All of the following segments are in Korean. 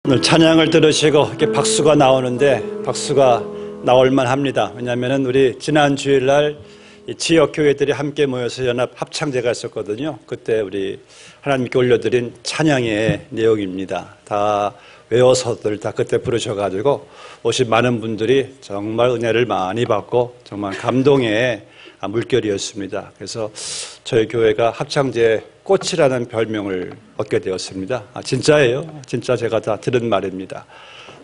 오늘 찬양을 들으시고 이렇게 박수가 나오는데 박수가 나올만 합니다. 왜냐하면 우리 지난 주일날 지역 교회들이 함께 모여서 연합 합창제가 있었거든요. 그때 우리 하나님께 올려드린 찬양의 내용입니다. 다 외워서들 다 그때 부르셔가지고 오신 많은 분들이 정말 은혜를 많이 받고 정말 감동의 물결이었습니다. 그래서 저희 교회가 합창제의 꽃이라는 별명을 얻게 되었습니다. 진짜예요. 진짜 제가 다 들은 말입니다.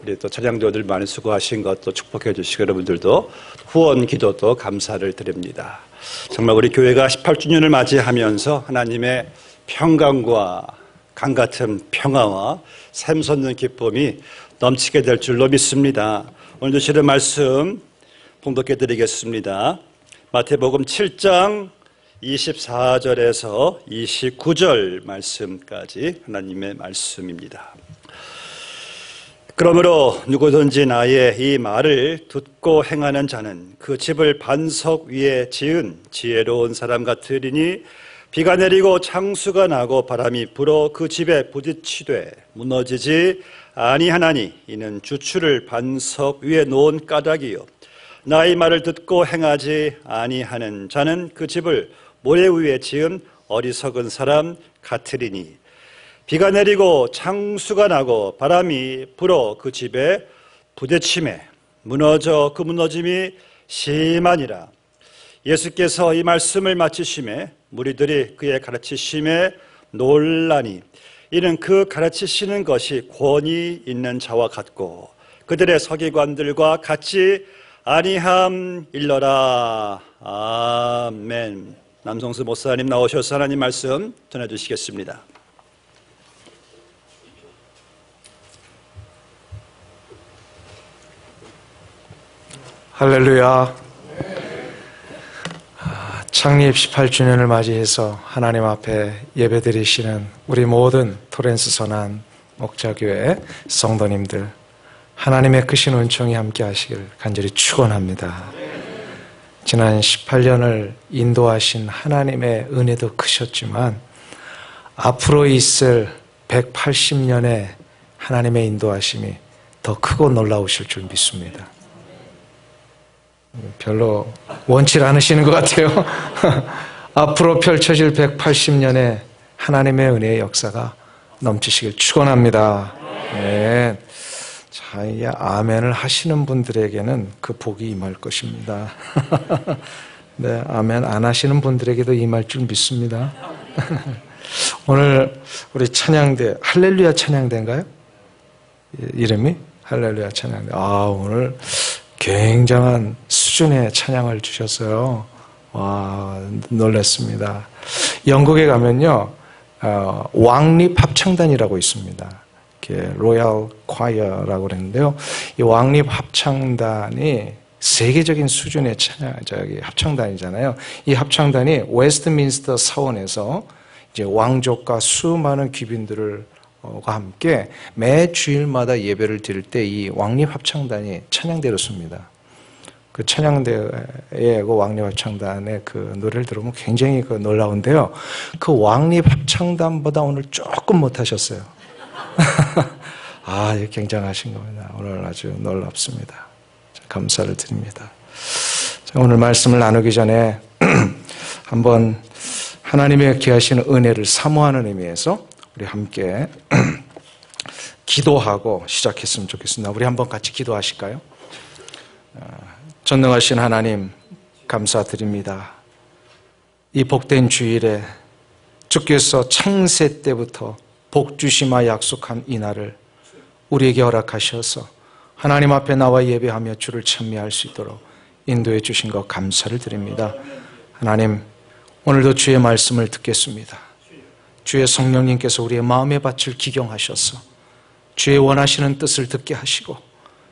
우리 또 찬양도들 많이 수고하신 것도 축복해 주시고 여러분들도 후원 기도도 감사를 드립니다. 정말 우리 교회가 18주년을 맞이하면서 하나님의 평강과 강 같은 평화와 샘솟는 기쁨이 넘치게 될 줄로 믿습니다. 오늘 주시는 말씀 봉독해 드리겠습니다. 마태복음 7장 24절에서 29절 말씀까지 하나님의 말씀입니다. 그러므로 누구든지 나의 이 말을 듣고 행하는 자는 그 집을 반석 위에 지은 지혜로운 사람 같으리니 비가 내리고 창수가 나고 바람이 불어 그 집에 부딪히되 무너지지 아니하나니 이는 주추를 반석 위에 놓은 까닭이요 나의 말을 듣고 행하지 아니하는 자는 그 집을 모래 위에 지은 어리석은 사람 같으리니 비가 내리고 창수가 나고 바람이 불어 그 집에 부딪히매 무너져 그 무너짐이 심하니라. 예수께서 이 말씀을 마치심에 무리들이 그의 가르치심에 놀라니 이는 그 가르치시는 것이 권위 있는 자와 같고 그들의 서기관들과 같이 아니함일러라. 아멘. 남성수 목사님 나오셔서 하나님 말씀 전해주시겠습니다. 할렐루야. 창립 18주년을 맞이해서 하나님 앞에 예배드리시는 우리 모든 토렌스 선한 목자교회 성도님들, 하나님의 크신 은총이 함께 하시길 간절히 축원합니다. 지난 18년을 인도하신 하나님의 은혜도 크셨지만 앞으로 있을 180년의 하나님의 인도하심이 더 크고 놀라우실 줄 믿습니다. 별로 원치 않으시는 것 같아요. 앞으로 펼쳐질 180년의 하나님의 은혜의 역사가 넘치시길 축원합니다. 네. 자, 이제 아멘을 하시는 분들에게는 그 복이 임할 것입니다. 네, 아멘 안 하시는 분들에게도 임할 줄 믿습니다. 오늘 우리 찬양대, 할렐루야 찬양대인가요? 이름이? 할렐루야 찬양대. 오늘 굉장한 수준의 찬양을 주셨어요. 와, 놀랐습니다. 영국에 가면요, 왕립 합창단이라고 있습니다. 로얄 콰이어라고 그랬는데요. 이 왕립 합창단이 세계적인 수준의 합창단이잖아요. 이 합창단이 웨스트민스터 사원에서 이제 왕족과 수많은 귀빈들과 함께 매 주일마다 예배를 드릴 때 이 왕립 합창단이 찬양대를 씁니다. 그 찬양대의 그 왕립 합창단의 그 노래를 들으면 굉장히 놀라운데요. 그 왕립 합창단보다 오늘 조금 못하셨어요. 굉장하신 겁니다. 오늘 아주 놀랍습니다. 감사를 드립니다. 자, 오늘 말씀을 나누기 전에 한번 하나님의 귀하신 은혜를 사모하는 의미에서 우리 함께 기도하고 시작했으면 좋겠습니다. 우리 한번 같이 기도하실까요? 전능하신 하나님 감사드립니다. 이 복된 주일에 주께서 창세 때부터 복 주시마 약속한 이 날을 우리에게 허락하셔서 하나님 앞에 나와 예배하며 주를 찬미할 수 있도록 인도해 주신 것 감사를 드립니다. 하나님, 오늘도 주의 말씀을 듣겠습니다. 주의 성령님께서 우리의 마음의 밭을 기경하셔서 주의 원하시는 뜻을 듣게 하시고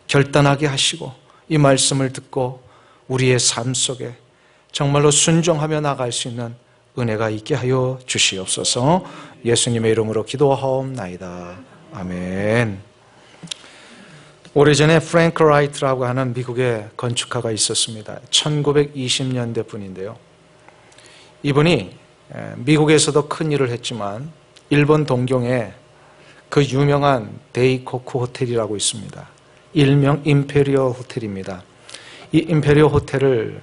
결단하게 하시고 이 말씀을 듣고 우리의 삶 속에 정말로 순종하며 나갈 수 있는 은혜가 있게 하여 주시옵소서. 예수님의 이름으로 기도하옵나이다. 아멘. 오래전에 프랭크 라이트라고 하는 미국의 건축가가 있었습니다. 1920년대 분인데요. 이분이 미국에서도 큰 일을 했지만 일본 동경에 그 유명한 데이코크 호텔이라고 있습니다. 일명 임페리얼 호텔입니다. 이 임페리얼 호텔을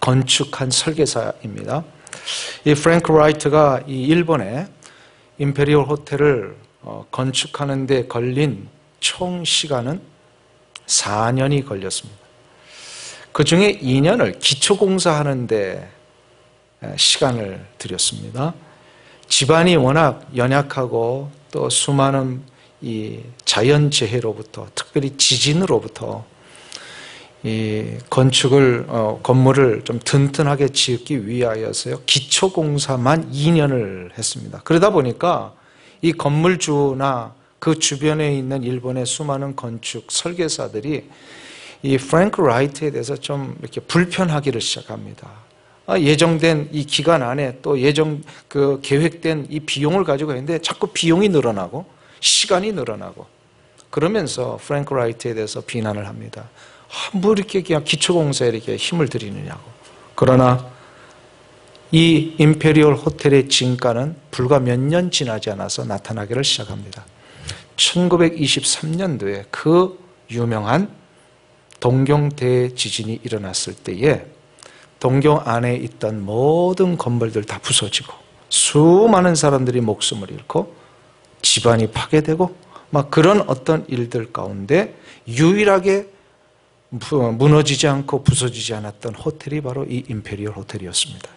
건축한 설계사입니다. 이 프랭크 라이트가 이 일본의 임페리얼 호텔을 건축하는 데 걸린 총 시간은 4년이 걸렸습니다. 그 중에 2년을 기초공사하는 데 시간을 들였습니다. 집안이 워낙 연약하고 또 수많은 이 자연재해로부터, 특별히 지진으로부터 이 건물을 좀 튼튼하게 짓기 위하여서요, 기초공사만 2년을 했습니다. 그러다 보니까 이 건물주나 그 주변에 있는 일본의 수많은 건축 설계사들이 이 프랭크 라이트에 대해서 좀 이렇게 불편하기를 시작합니다. 예정된 이 기간 안에 또 계획된 이 비용을 가지고 있는데 자꾸 비용이 늘어나고 시간이 늘어나고 그러면서 프랭크 라이트에 대해서 비난을 합니다. 뭐 이렇게 그냥 기초공사에 이렇게 힘을 들이느냐고. 그러나 이 임페리얼 호텔의 진가는 불과 몇 년 지나지 않아서 나타나기를 시작합니다. 1923년도에 그 유명한 동경 대지진이 일어났을 때에 동경 안에 있던 모든 건물들 다 부서지고 수많은 사람들이 목숨을 잃고 집안이 파괴되고 막 그런 어떤 일들 가운데 유일하게 무너지지 않고 부서지지 않았던 호텔이 바로 이 임페리얼 호텔이었습니다.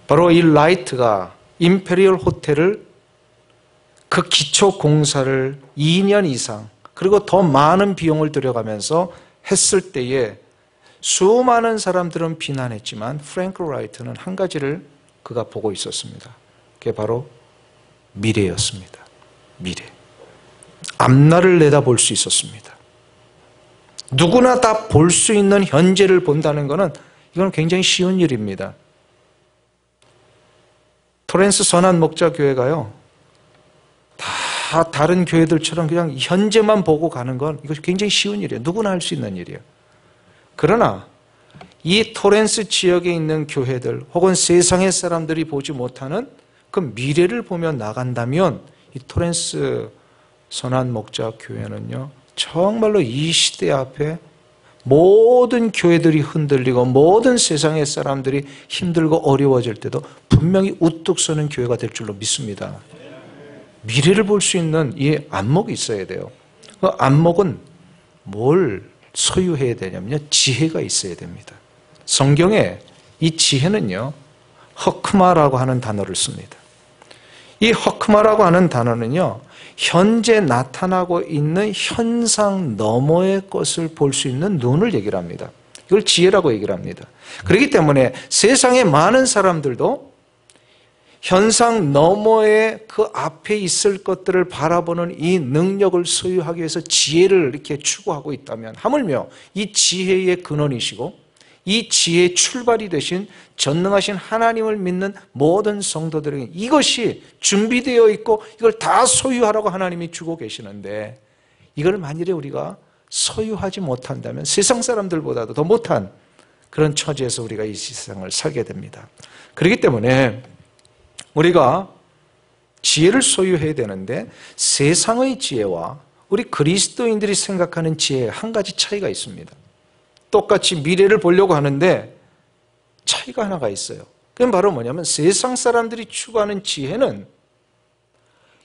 바로 이 라이트가 임페리얼 호텔을 그 기초 공사를 2년 이상 그리고 더 많은 비용을 들여가면서 했을 때에 수많은 사람들은 비난했지만 프랭크 라이트는 한 가지를 그가 보고 있었습니다. 그게 바로 미래였습니다. 미래. 앞날을 내다볼 수 있었습니다. 누구나 다 볼 수 있는 현재를 본다는 것은 이건 굉장히 쉬운 일입니다. 토렌스 선한 목자교회가요, 다 다른 교회들처럼 그냥 현재만 보고 가는 건 이것이 굉장히 쉬운 일이에요. 누구나 할 수 있는 일이에요. 그러나 이 토렌스 지역에 있는 교회들 혹은 세상의 사람들이 보지 못하는 그 미래를 보며 나간다면 이 토렌스 선한 목자교회는요, 정말로 이 시대 앞에 모든 교회들이 흔들리고 모든 세상의 사람들이 힘들고 어려워질 때도 분명히 우뚝 서는 교회가 될 줄로 믿습니다. 미래를 볼 수 있는 이 안목이 있어야 돼요. 그 안목은 뭘 소유해야 되냐면요, 지혜가 있어야 됩니다. 성경에 이 지혜는요, 허크마라고 하는 단어를 씁니다. 이 허크마라고 하는 단어는요, 현재 나타나고 있는 현상 너머의 것을 볼 수 있는 눈을 얘기를 합니다. 이걸 지혜라고 얘기를 합니다. 그렇기 때문에 세상의 많은 사람들도 현상 너머의 그 앞에 있을 것들을 바라보는 이 능력을 소유하기 위해서 지혜를 이렇게 추구하고 있다면, 하물며 이 지혜의 근원이시고 이 지혜의 출발이 되신 전능하신 하나님을 믿는 모든 성도들에게 이것이 준비되어 있고 이걸 다 소유하라고 하나님이 주고 계시는데, 이걸 만일에 우리가 소유하지 못한다면 세상 사람들보다도 더 못한 그런 처지에서 우리가 이 세상을 살게 됩니다. 그렇기 때문에 우리가 지혜를 소유해야 되는데, 세상의 지혜와 우리 그리스도인들이 생각하는 지혜에 한 가지 차이가 있습니다. 똑같이 미래를 보려고 하는데 차이가 하나가 있어요. 그건 바로 뭐냐면, 세상 사람들이 추구하는 지혜는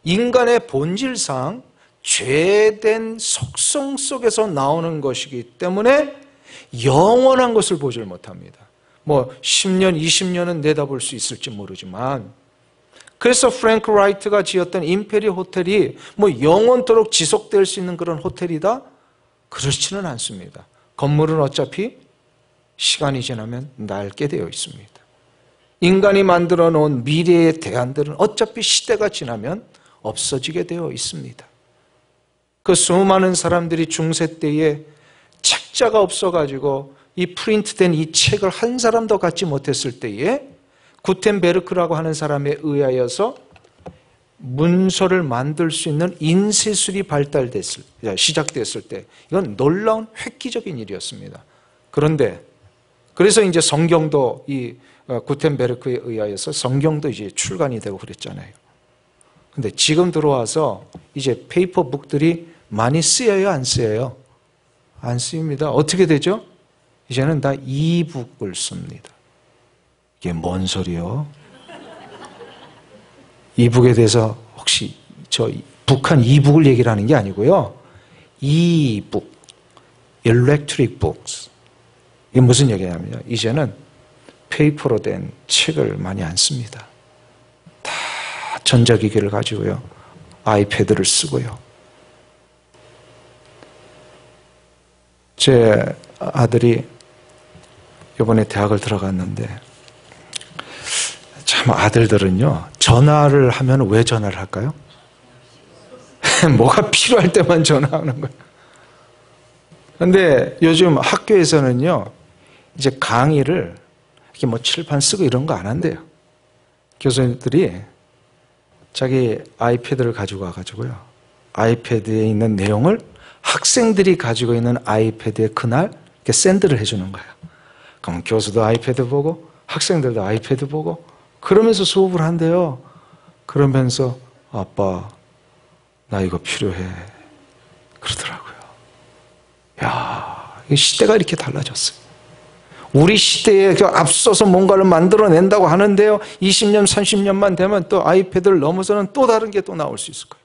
인간의 본질상 죄된 속성 속에서 나오는 것이기 때문에 영원한 것을 보질 못합니다. 10년, 20년은 내다볼 수 있을지 모르지만, 그래서 프랭크 라이트가 지었던 임페리얼 호텔이 영원토록 지속될 수 있는 그런 호텔이다? 그렇지는 않습니다. 건물은 어차피 시간이 지나면 낡게 되어 있습니다. 인간이 만들어 놓은 미래의 대안들은 어차피 시대가 지나면 없어지게 되어 있습니다. 그 수많은 사람들이 중세 때에 책자가 없어가지고 이 프린트된 이 책을 한 사람도 갖지 못했을 때에 구텐베르크라고 하는 사람에 의하여서 문서를 만들 수 있는 인쇄술이 시작됐을 때, 이건 놀라운 획기적인 일이었습니다. 그래서 이제 성경도 이 구텐베르크에 의하여서 성경도 이제 출간이 되고 그랬잖아요. 근데 지금 들어와서 이제 페이퍼북들이 많이 쓰여요, 안 쓰여요? 안 쓰입니다. 어떻게 되죠? 이제는 다 이북을 씁니다. 이게 뭔 소리요? 이북에 대해서 혹시 저 북한 이북을 얘기를 하는 게 아니고요. 이북, electric books. 이게 무슨 얘기냐면요. 이제는 페이퍼로 된 책을 많이 안 씁니다. 다 전자기기를 가지고요. 아이패드를 쓰고요. 제 아들이 이번에 대학을 들어갔는데 참 아들들은요. 전화를 하면 왜 전화를 할까요? 뭐가 필요할 때만 전화하는 거예요. 그런데 요즘 학교에서는요. 이제 강의를 이렇게 뭐 칠판 쓰고 이런 거 안 한대요. 교수님들이 자기 아이패드를 가지고 와가지고요. 아이패드에 있는 내용을 학생들이 가지고 있는 아이패드에 그날 이렇게 샌드를 해주는 거예요. 그럼 교수도 아이패드 보고 학생들도 아이패드 보고 그러면서 수업을 한대요. 그러면서 아빠 나 이거 필요해 그러더라고요. 야, 이 시대가 이렇게 달라졌어요. 우리 시대에 앞서서 뭔가를 만들어낸다고 하는데요. 20년, 30년만 되면 또 아이패드를 넘어서는 또 다른 게 또 나올 수 있을 거예요.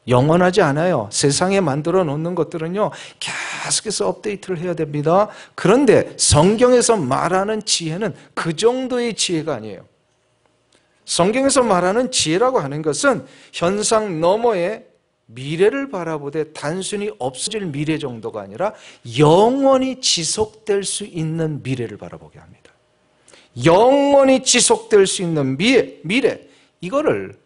영원하지 않아요. 세상에 만들어 놓는 것들은요. 계속해서 업데이트를 해야 됩니다. 그런데 성경에서 말하는 지혜는 그 정도의 지혜가 아니에요. 성경에서 말하는 지혜라고 하는 것은 현상 너머의 미래를 바라보되 단순히 없어질 미래 정도가 아니라 영원히 지속될 수 있는 미래를 바라보게 합니다. 영원히 지속될 수 있는 미래. 이거를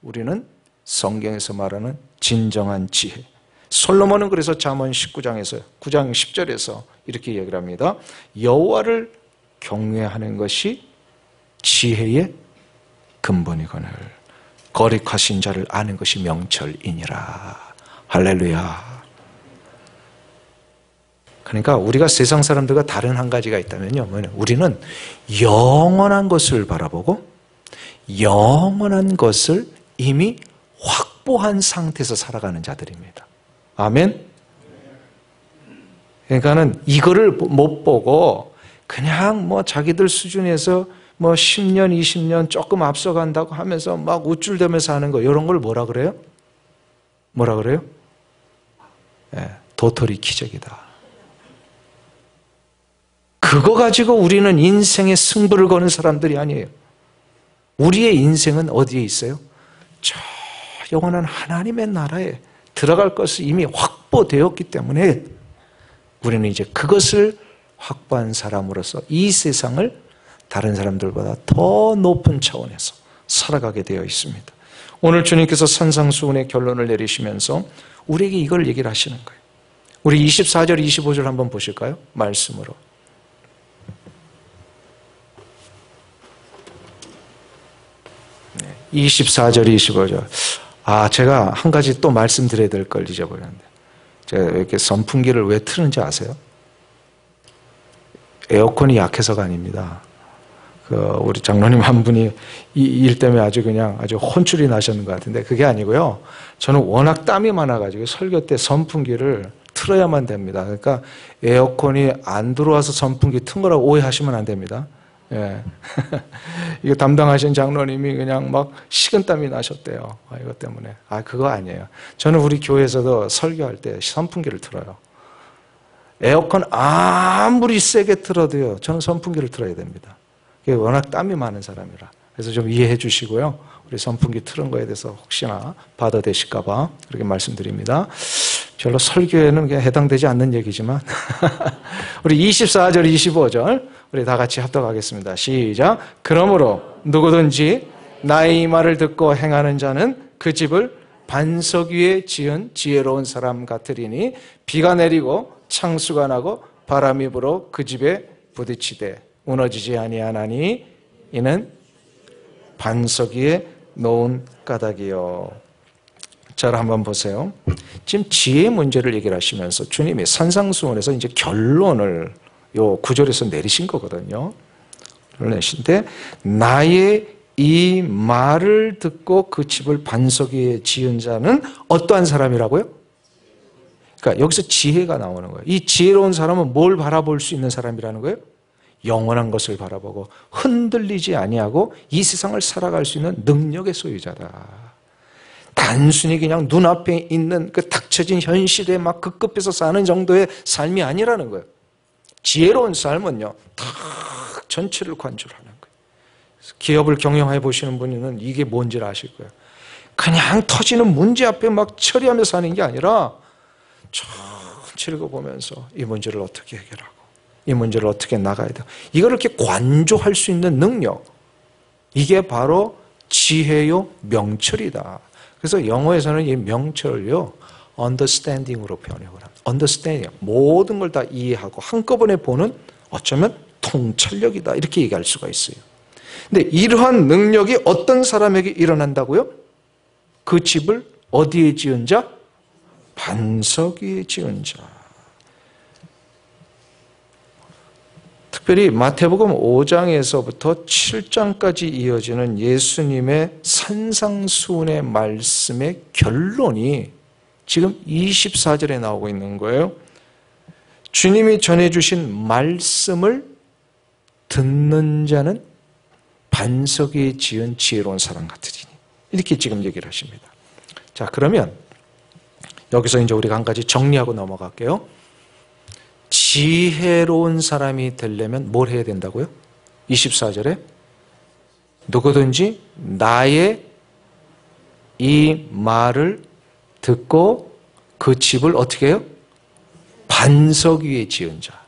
우리는 성경에서 말하는 진정한 지혜. 솔로몬은 그래서 잠언 19장에서 9장 10절에서 이렇게 얘기를 합니다. 여호와를 경외하는 것이 지혜의 근본이거늘 거룩하신 자를 아는 것이 명철이니라. 할렐루야. 그러니까 우리가 세상 사람들과 다른 한 가지가 있다면요. 우리는 영원한 것을 바라보고 영원한 것을 이미 확보한 상태에서 살아가는 자들입니다. 아멘? 그러니까는 이거를 못 보고 그냥 뭐 자기들 수준에서 뭐 10년, 20년 조금 앞서간다고 하면서 막 우쭐대면서 하는 거 이런 걸 뭐라 그래요? 뭐라 그래요? 네, 도토리 기적이다. 그거 가지고 우리는 인생의 승부를 거는 사람들이 아니에요. 우리의 인생은 어디에 있어요? 저 영원한 하나님의 나라에 들어갈 것이 이미 확보되었기 때문에 우리는 이제 그것을 확보한 사람으로서 이 세상을 다른 사람들보다 더 높은 차원에서 살아가게 되어 있습니다. 오늘 주님께서 산상수훈의 결론을 내리시면서 우리에게 이걸 얘기를 하시는 거예요. 우리 24절, 25절 한번 보실까요? 말씀으로. 24절, 25절. 제가 한 가지 또 말씀드려야 될 걸 잊어버렸는데. 제가 이렇게 선풍기를 왜 트는지 아세요? 에어컨이 약해서가 아닙니다. 우리 장로님 한 분이 이 일 때문에 아주 혼쭐이 나셨는 것 같은데 그게 아니고요. 저는 워낙 땀이 많아가지고 설교 때 선풍기를 틀어야만 됩니다. 그러니까 에어컨이 안 들어와서 선풍기 튼 거라고 오해하시면 안 됩니다. 예. 이거 담당하신 장로님이 그냥 막 식은땀이 나셨대요. 이것 때문에. 그거 아니에요. 저는 우리 교회에서도 설교할 때 선풍기를 틀어요. 에어컨 아무리 세게 틀어도요. 저는 선풍기를 틀어야 됩니다. 워낙 땀이 많은 사람이라. 그래서 좀 이해해 주시고요. 우리 선풍기 틀은 거에 대해서 혹시나 받아대실까 봐 그렇게 말씀드립니다. 별로 설교에는 해당되지 않는 얘기지만 우리 24절, 25절 우리 다 같이 합독하겠습니다. 시작. 그러므로 누구든지 나의 말을 듣고 행하는 자는 그 집을 반석 위에 지은 지혜로운 사람 같으리니 비가 내리고 창수가 나고 바람이 불어 그 집에 부딪히되 무너지지 아니하나니 이는 반석 위에 놓은 까닭이요. 자, 한번 보세요. 지금 지혜의 문제를 얘기를 하시면서 주님이 산상수훈에서 이제 결론을 요 9절에서 내리신 거거든요. 내신데 나의 이 말을 듣고 그 집을 반석 위에 지은 자는 어떠한 사람이라고요? 그러니까 여기서 지혜가 나오는 거예요. 이 지혜로운 사람은 뭘 바라볼 수 있는 사람이라는 거예요? 영원한 것을 바라보고 흔들리지 아니하고 이 세상을 살아갈 수 있는 능력의 소유자다. 단순히 그냥 눈앞에 있는 그 닥쳐진 현실에 막 급급해서 사는 정도의 삶이 아니라는 거예요. 지혜로운 삶은요, 다 전체를 관줄하는 거예요. 기업을 경영해 보시는 분은 이게 뭔지를 아실 거예요. 그냥 터지는 문제 앞에 막 처리하면서 사는 게 아니라 전체를 보면서 이 문제를 어떻게 해결하고 이 문제를 어떻게 나가야 돼. 이걸 이렇게 관조할 수 있는 능력, 이게 바로 지혜요 명철이다. 그래서 영어에서는 이 명철을요 understanding으로 표현해요. understanding, 모든 걸 다 이해하고 한꺼번에 보는 어쩌면 통찰력이다, 이렇게 얘기할 수가 있어요. 근데 이러한 능력이 어떤 사람에게 일어난다고요? 그 집을 어디에 지은 자? 반석 위에 지은 자. 특별히 마태복음 5장에서부터 7장까지 이어지는 예수님의 산상수훈의 말씀의 결론이 지금 24절에 나오고 있는 거예요. 주님이 전해주신 말씀을 듣는 자는 반석 위에 지은 지혜로운 사람 같으리니, 이렇게 지금 얘기를 하십니다. 자, 그러면 여기서 이제 우리가 한 가지 정리하고 넘어갈게요. 지혜로운 사람이 되려면 뭘 해야 된다고요? 24절에 누구든지 나의 이 말을 듣고 그 집을 어떻게 해요? 반석 위에 지은 자.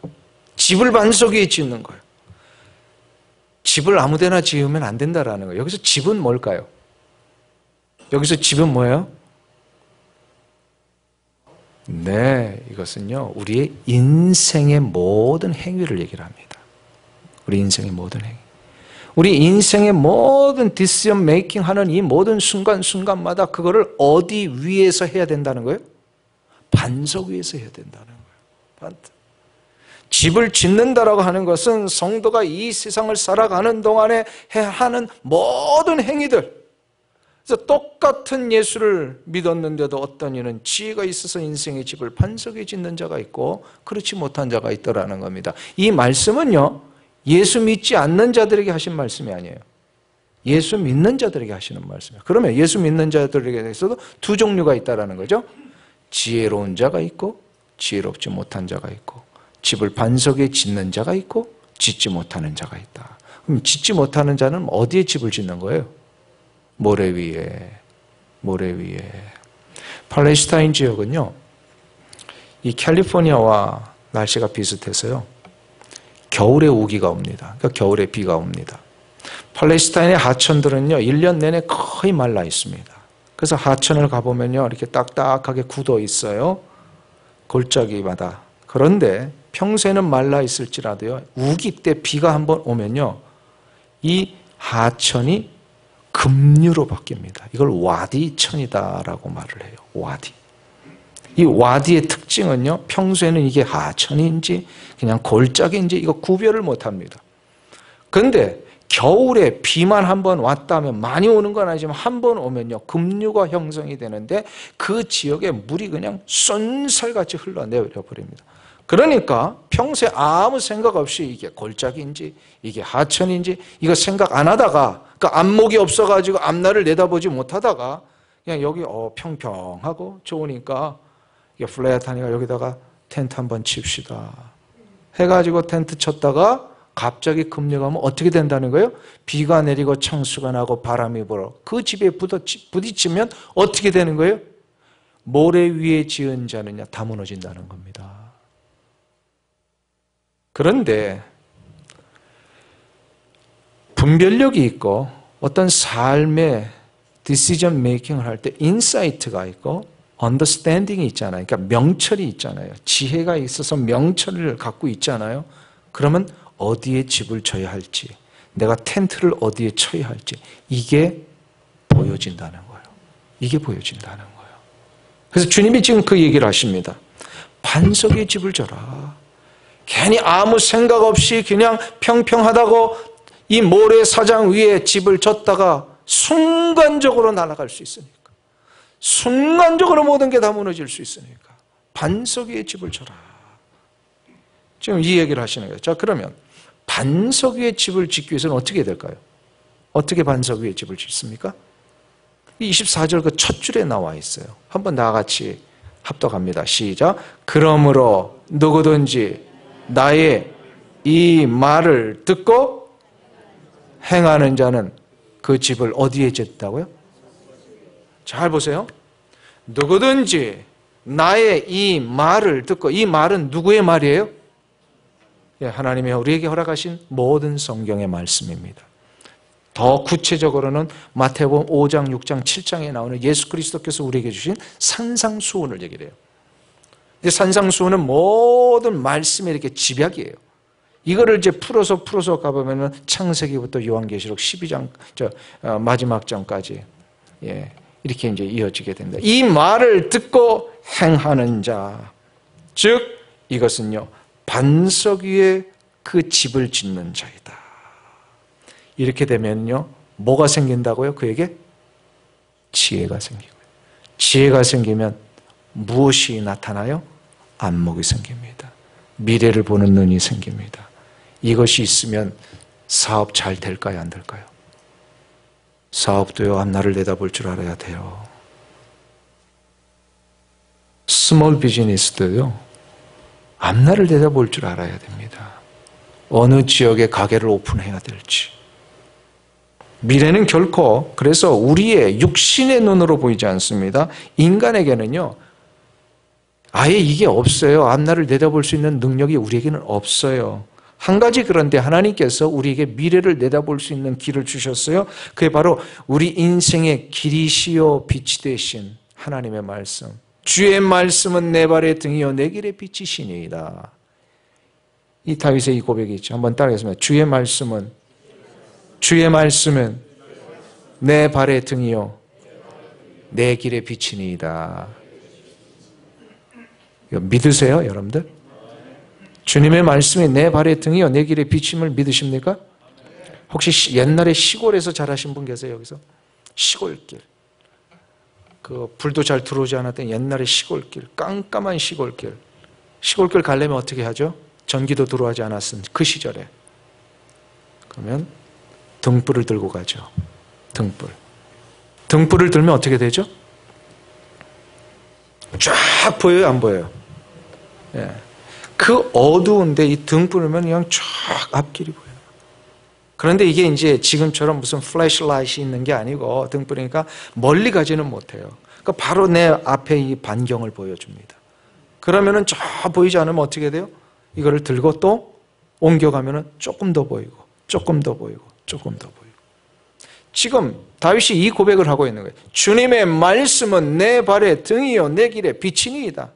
집을 반석 위에 짓는 거예요. 집을 아무데나 지으면 안 된다라는 거예요. 여기서 집은 뭘까요? 여기서 집은 뭐예요? 네, 이것은요, 우리의 인생의 모든 행위를 얘기를 합니다. 우리 인생의 모든 행위. 우리 인생의 모든 디시전 메이킹 하는 이 모든 순간순간마다 그거를 어디 위에서 해야 된다는 거예요? 반석 위에서 해야 된다는 거예요. 집을 짓는다라고 하는 것은 성도가 이 세상을 살아가는 동안에 해야 하는 모든 행위들, 그래서 똑같은 예수를 믿었는데도 어떤 이는 지혜가 있어서 인생의 집을 반석에 짓는 자가 있고 그렇지 못한 자가 있더라는 겁니다. 이 말씀은요, 예수 믿지 않는 자들에게 하신 말씀이 아니에요. 예수 믿는 자들에게 하시는 말씀이에요. 그러면 예수 믿는 자들에게 대해서도 두 종류가 있다는 거죠. 지혜로운 자가 있고 지혜롭지 못한 자가 있고, 집을 반석에 짓는 자가 있고 짓지 못하는 자가 있다. 그럼 짓지 못하는 자는 어디에 집을 짓는 거예요? 모래 위에. 팔레스타인 지역은요, 이 캘리포니아와 날씨가 비슷해서요, 겨울에 우기가 옵니다. 그러니까 겨울에 비가 옵니다. 팔레스타인의 하천들은요, 1년 내내 거의 말라 있습니다. 그래서 하천을 가보면요, 이렇게 딱딱하게 굳어 있어요. 골짜기마다. 그런데 평소에는 말라 있을지라도요, 우기 때 비가 한번 오면요, 이 하천이 급류로 바뀝니다. 이걸 와디천이다라고 말을 해요. 와디. 이 와디의 특징은요, 평소에는 이게 하천인지 그냥 골짜기인지 이거 구별을 못합니다. 그런데 겨울에 비만 한번 왔다면, 많이 오는 건 아니지만 한 번 오면요, 급류가 형성이 되는데 그 지역에 물이 그냥 쏜살같이 흘러내려 버립니다. 그러니까 평소에 아무 생각 없이 이게 골짜기인지 이게 하천인지 이거 생각 안 하다가, 그러니까 안목이 없어가지고 앞날을 내다보지 못하다가 그냥 여기 평평하고 좋으니까 이게 플랫하니까 여기다가 텐트 한번 칩시다 해가지고 텐트 쳤다가 갑자기 급류가 오면 어떻게 된다는 거예요? 비가 내리고 창수가 나고 바람이 불어 그 집에 부딪히면 어떻게 되는 거예요? 모래 위에 지은 자는요, 다 무너진다는 겁니다. 그런데 분별력이 있고 어떤 삶의 디시전 메이킹을 할 때 인사이트가 있고 언더스탠딩이 있잖아요. 그러니까 명철이 있잖아요. 지혜가 있어서 명철을 갖고 있잖아요. 그러면 어디에 집을 져야 할지, 내가 텐트를 어디에 쳐야 할지, 이게 보여진다는 거예요. 이게 보여진다는 거예요. 그래서 주님이 지금 그 얘기를 하십니다. 반석에 집을 져라. 괜히 아무 생각 없이 그냥 평평하다고 이 모래사장 위에 집을 졌다가 순간적으로 날아갈 수 있으니까. 순간적으로 모든 게 다 무너질 수 있으니까. 반석 위에 집을 져라. 지금 이 얘기를 하시는 거예요. 자, 그러면 반석 위에 집을 짓기 위해서는 어떻게 해야 될까요? 어떻게 반석 위에 집을 짓습니까? 24절 그 첫 줄에 나와 있어요. 한번 다 같이 합독합니다. 시작. 그러므로 누구든지 나의 이 말을 듣고 행하는 자는 그 집을 어디에 짓다고요? 잘 보세요. 누구든지 나의 이 말을 듣고, 이 말은 누구의 말이에요? 하나님이 우리에게 허락하신 모든 성경의 말씀입니다. 더 구체적으로는 마태복음 5장, 6장, 7장에 나오는 예수 그리스도께서 우리에게 주신 산상수훈을 얘기를 해요. 이 산상수훈은 모든 말씀의 이렇게 집약이에요. 이거를 이제 풀어서 가보면은 창세기부터 요한계시록 12장, 마지막 장까지, 이렇게 이제 이어지게 됩니다. 이 말을 듣고 행하는 자, 즉, 이것은요, 반석 위에 그 집을 짓는 자이다. 이렇게 되면요, 뭐가 생긴다고요? 그에게 지혜가 생기고요. 지혜가 생기면 무엇이 나타나요? 안목이 생깁니다. 미래를 보는 눈이 생깁니다. 이것이 있으면 사업 잘 될까요? 안 될까요? 사업도요, 앞날을 내다볼 줄 알아야 돼요. 스몰 비즈니스도요, 앞날을 내다볼 줄 알아야 됩니다. 어느 지역에 가게를 오픈해야 될지. 미래는 결코, 그래서 우리의 육신의 눈으로 보이지 않습니다. 인간에게는요, 아예 이게 없어요. 앞날을 내다볼 수 있는 능력이 우리에게는 없어요. 한 가지, 그런데 하나님께서 우리에게 미래를 내다볼 수 있는 길을 주셨어요. 그게 바로 우리 인생의 길이시요 빛이 되신 하나님의 말씀. 주의 말씀은 내 발의 등이요 내 길의 빛이시니이다. 이 다윗의 이 고백이 있죠. 한번 따라하겠습니다. 주의 말씀은 내 발의 등이요 내 길의 빛이니이다. 이거 믿으세요, 여러분들? 주님의 말씀이 내 발의 등이요 내 길의 빛임을 믿으십니까? 혹시 옛날에 시골에서 자라신 분 계세요, 여기서? 시골길. 그 불도 잘 들어오지 않았던 옛날의 시골길, 깜깜한 시골길. 시골길 가려면 어떻게 하죠? 전기도 들어오지 않았은 그 시절에. 그러면 등불을 들고 가죠. 등불. 등불을 들면 어떻게 되죠? 쫙 보여요, 안 보여요? 예. 그 어두운데 이 등불이면 그냥 쫙 앞길이 보여요. 그런데 이게 이제 지금처럼 무슨 플래시라이트이 있는 게 아니고 등불이니까 멀리 가지는 못해요. 그러니까 바로 내 앞에 이 반경을 보여줍니다. 그러면은 저 보이지 않으면 어떻게 돼요? 이거를 들고 또 옮겨가면은 조금 더 보이고, 조금 더 보이고, 조금 더 보이고. 지금 다윗이 이 고백을 하고 있는 거예요. 주님의 말씀은 내 발의 등이요 내 길의 빛이니이다.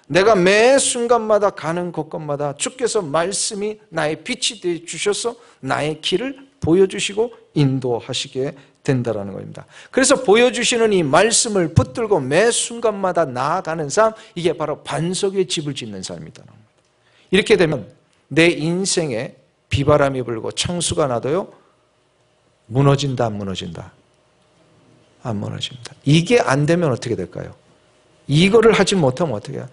내가 매 순간마다 가는 곳곳마다 주께서 말씀이 나의 빛이 되어 주셔서 나의 길을 보여주시고 인도하시게 된다는 겁니다. 그래서 보여주시는 이 말씀을 붙들고 매 순간마다 나아가는 사람, 이게 바로 반석 위에 집을 짓는 사람이다. 이렇게 되면 내 인생에 비바람이 불고 창수가 나도요, 무너진다, 안 무너진다? 안 무너진다. 이게 안 되면 어떻게 될까요? 이거를 하지 못하면 어떻게 해요?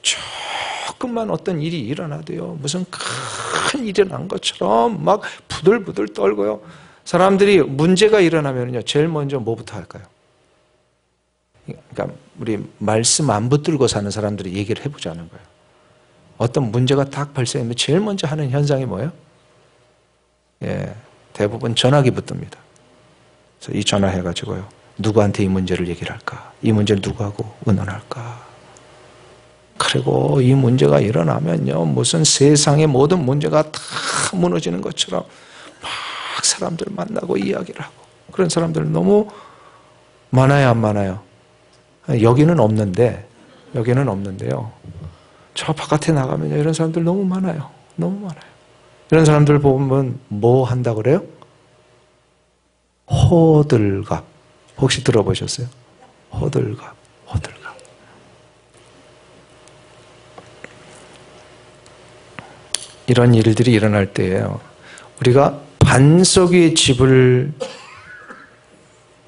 조금만 어떤 일이 일어나도요, 무슨 큰 일이 난 것처럼 막 부들부들 떨고요. 사람들이 문제가 일어나면요, 제일 먼저 뭐부터 할까요? 그러니까 우리 말씀 안 붙들고 사는 사람들이 얘기를 해보자는 거예요. 어떤 문제가 딱 발생하면 제일 먼저 하는 현상이 뭐예요? 대부분 전화기 붙듭니다. 그래서 이 전화해가지고요, 누구한테 이 문제를 얘기를 할까? 이 문제를 누구하고 의논할까? 그리고 이 문제가 일어나면요, 무슨 세상의 모든 문제가 다 무너지는 것처럼 막 사람들 만나고 이야기를 하고, 그런 사람들 너무 많아요, 안 많아요? 여기는 없는데요. 저 바깥에 나가면 이런 사람들 너무 많아요. 너무 많아요. 이런 사람들 보면 뭐 한다고 그래요? 호들갑. 혹시 들어보셨어요? 호들갑. 이런 일들이 일어날 때예요, 우리가 반석 위에 집을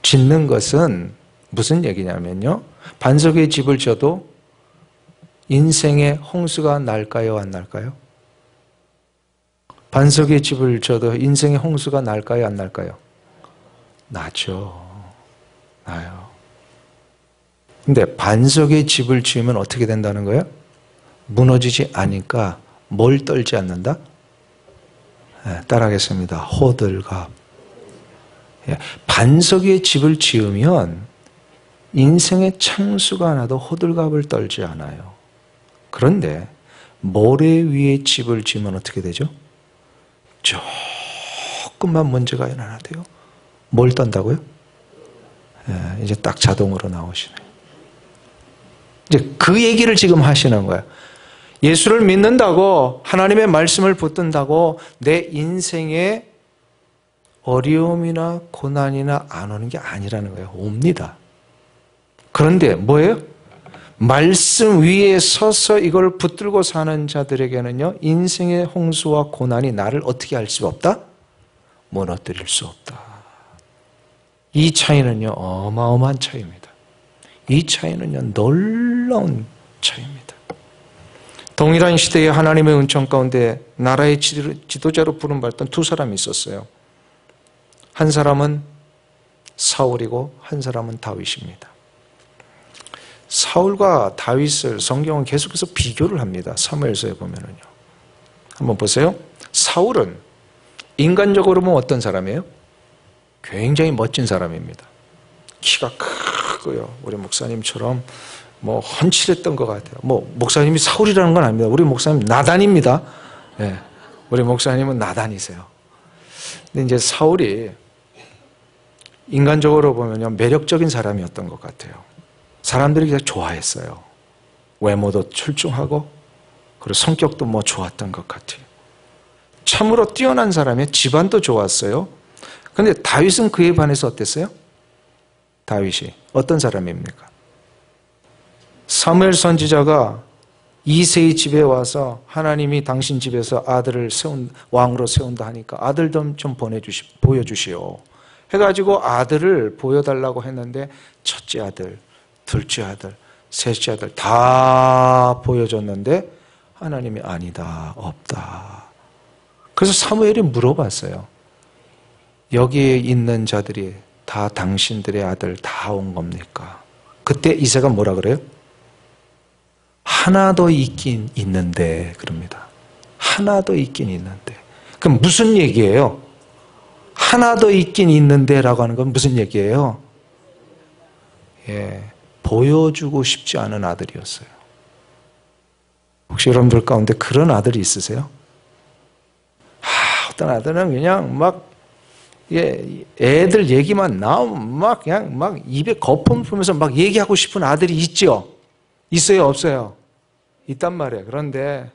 짓는 것은 무슨 얘기냐면요. 반석 위에 집을 져도 인생의 홍수가 날까요, 안 날까요? 반석 위에 집을 져도 인생의 홍수가 날까요, 안 날까요? 나죠. 나요. 근데 반석 위에 집을 지으면 어떻게 된다는 거예요? 무너지지 않으니까 뭘 떨지 않는다? 네, 따라하겠습니다. 호들갑. 반석 위에 집을 지으면 인생의 창수가 나도 호들갑을 떨지 않아요. 그런데 모래 위에 집을 지으면 어떻게 되죠? 조금만 문제가 일어나도요. 뭘 떤다고요? 이제 딱 자동으로 나오시네요. 이제 그 얘기를 지금 하시는 거예요. 예수를 믿는다고, 하나님의 말씀을 붙든다고 내 인생에 어려움이나 고난이나 안 오는 게 아니라는 거예요. 옵니다. 그런데 뭐예요? 말씀 위에 서서 이걸 붙들고 사는 자들에게는요, 인생의 홍수와 고난이 나를 어떻게 할 수 없다? 무너뜨릴 수 없다. 이 차이는요, 어마어마한 차이입니다. 이 차이는요, 놀라운 차이입니다. 동일한 시대에 하나님의 은총 가운데 나라의 지도자로 부름받았던 두 사람이 있었어요. 한 사람은 사울이고 한 사람은 다윗입니다. 사울과 다윗을 성경은 계속해서 비교를 합니다. 사무엘서에 보면은요. 한번 보세요. 사울은 인간적으로 보면 어떤 사람이에요? 굉장히 멋진 사람입니다. 키가 크고요. 우리 목사님처럼 헌칠했던 것 같아요. 목사님이 사울이라는 건 아닙니다. 우리 목사님 나단입니다. 네. 우리 목사님은 나단이세요. 근데 이제 사울이 인간적으로 보면요, 매력적인 사람이었던 것 같아요. 사람들이 그냥 좋아했어요. 외모도 출중하고, 그리고 성격도 좋았던 것 같아요. 참으로 뛰어난 사람이에요. 집안도 좋았어요. 그런데 다윗은 그에 반해서 어땠어요? 다윗이 어떤 사람입니까? 사무엘 선지자가 이새의 집에 와서 하나님이 당신 집에서 아들을 왕으로 세운다 하니까 아들 좀 보여주시오 해가지고 아들을 보여달라고 했는데 첫째 아들, 둘째 아들, 셋째 아들 다 보여줬는데 하나님이 아니다, 없다. 그래서 사무엘이 물어봤어요. 여기에 있는 자들이 다 당신들의 아들 다 온 겁니까? 그때 이새가 뭐라 그래요? 하나 더 있긴 있는데 그럽니다. 하나 더 있긴 있는데. 그럼 무슨 얘기예요? 하나 더 있긴 있는데 라고 하는 건 무슨 얘기예요? 보여주고 싶지 않은 아들이었어요. 혹시 여러분들 가운데 그런 아들이 있으세요? 어떤 아들은 그냥 애들 얘기만 나오면 그냥 입에 거품 풀면서 얘기하고 싶은 아들이 있죠? 있어요, 없어요? 있단 말이에요. 그런데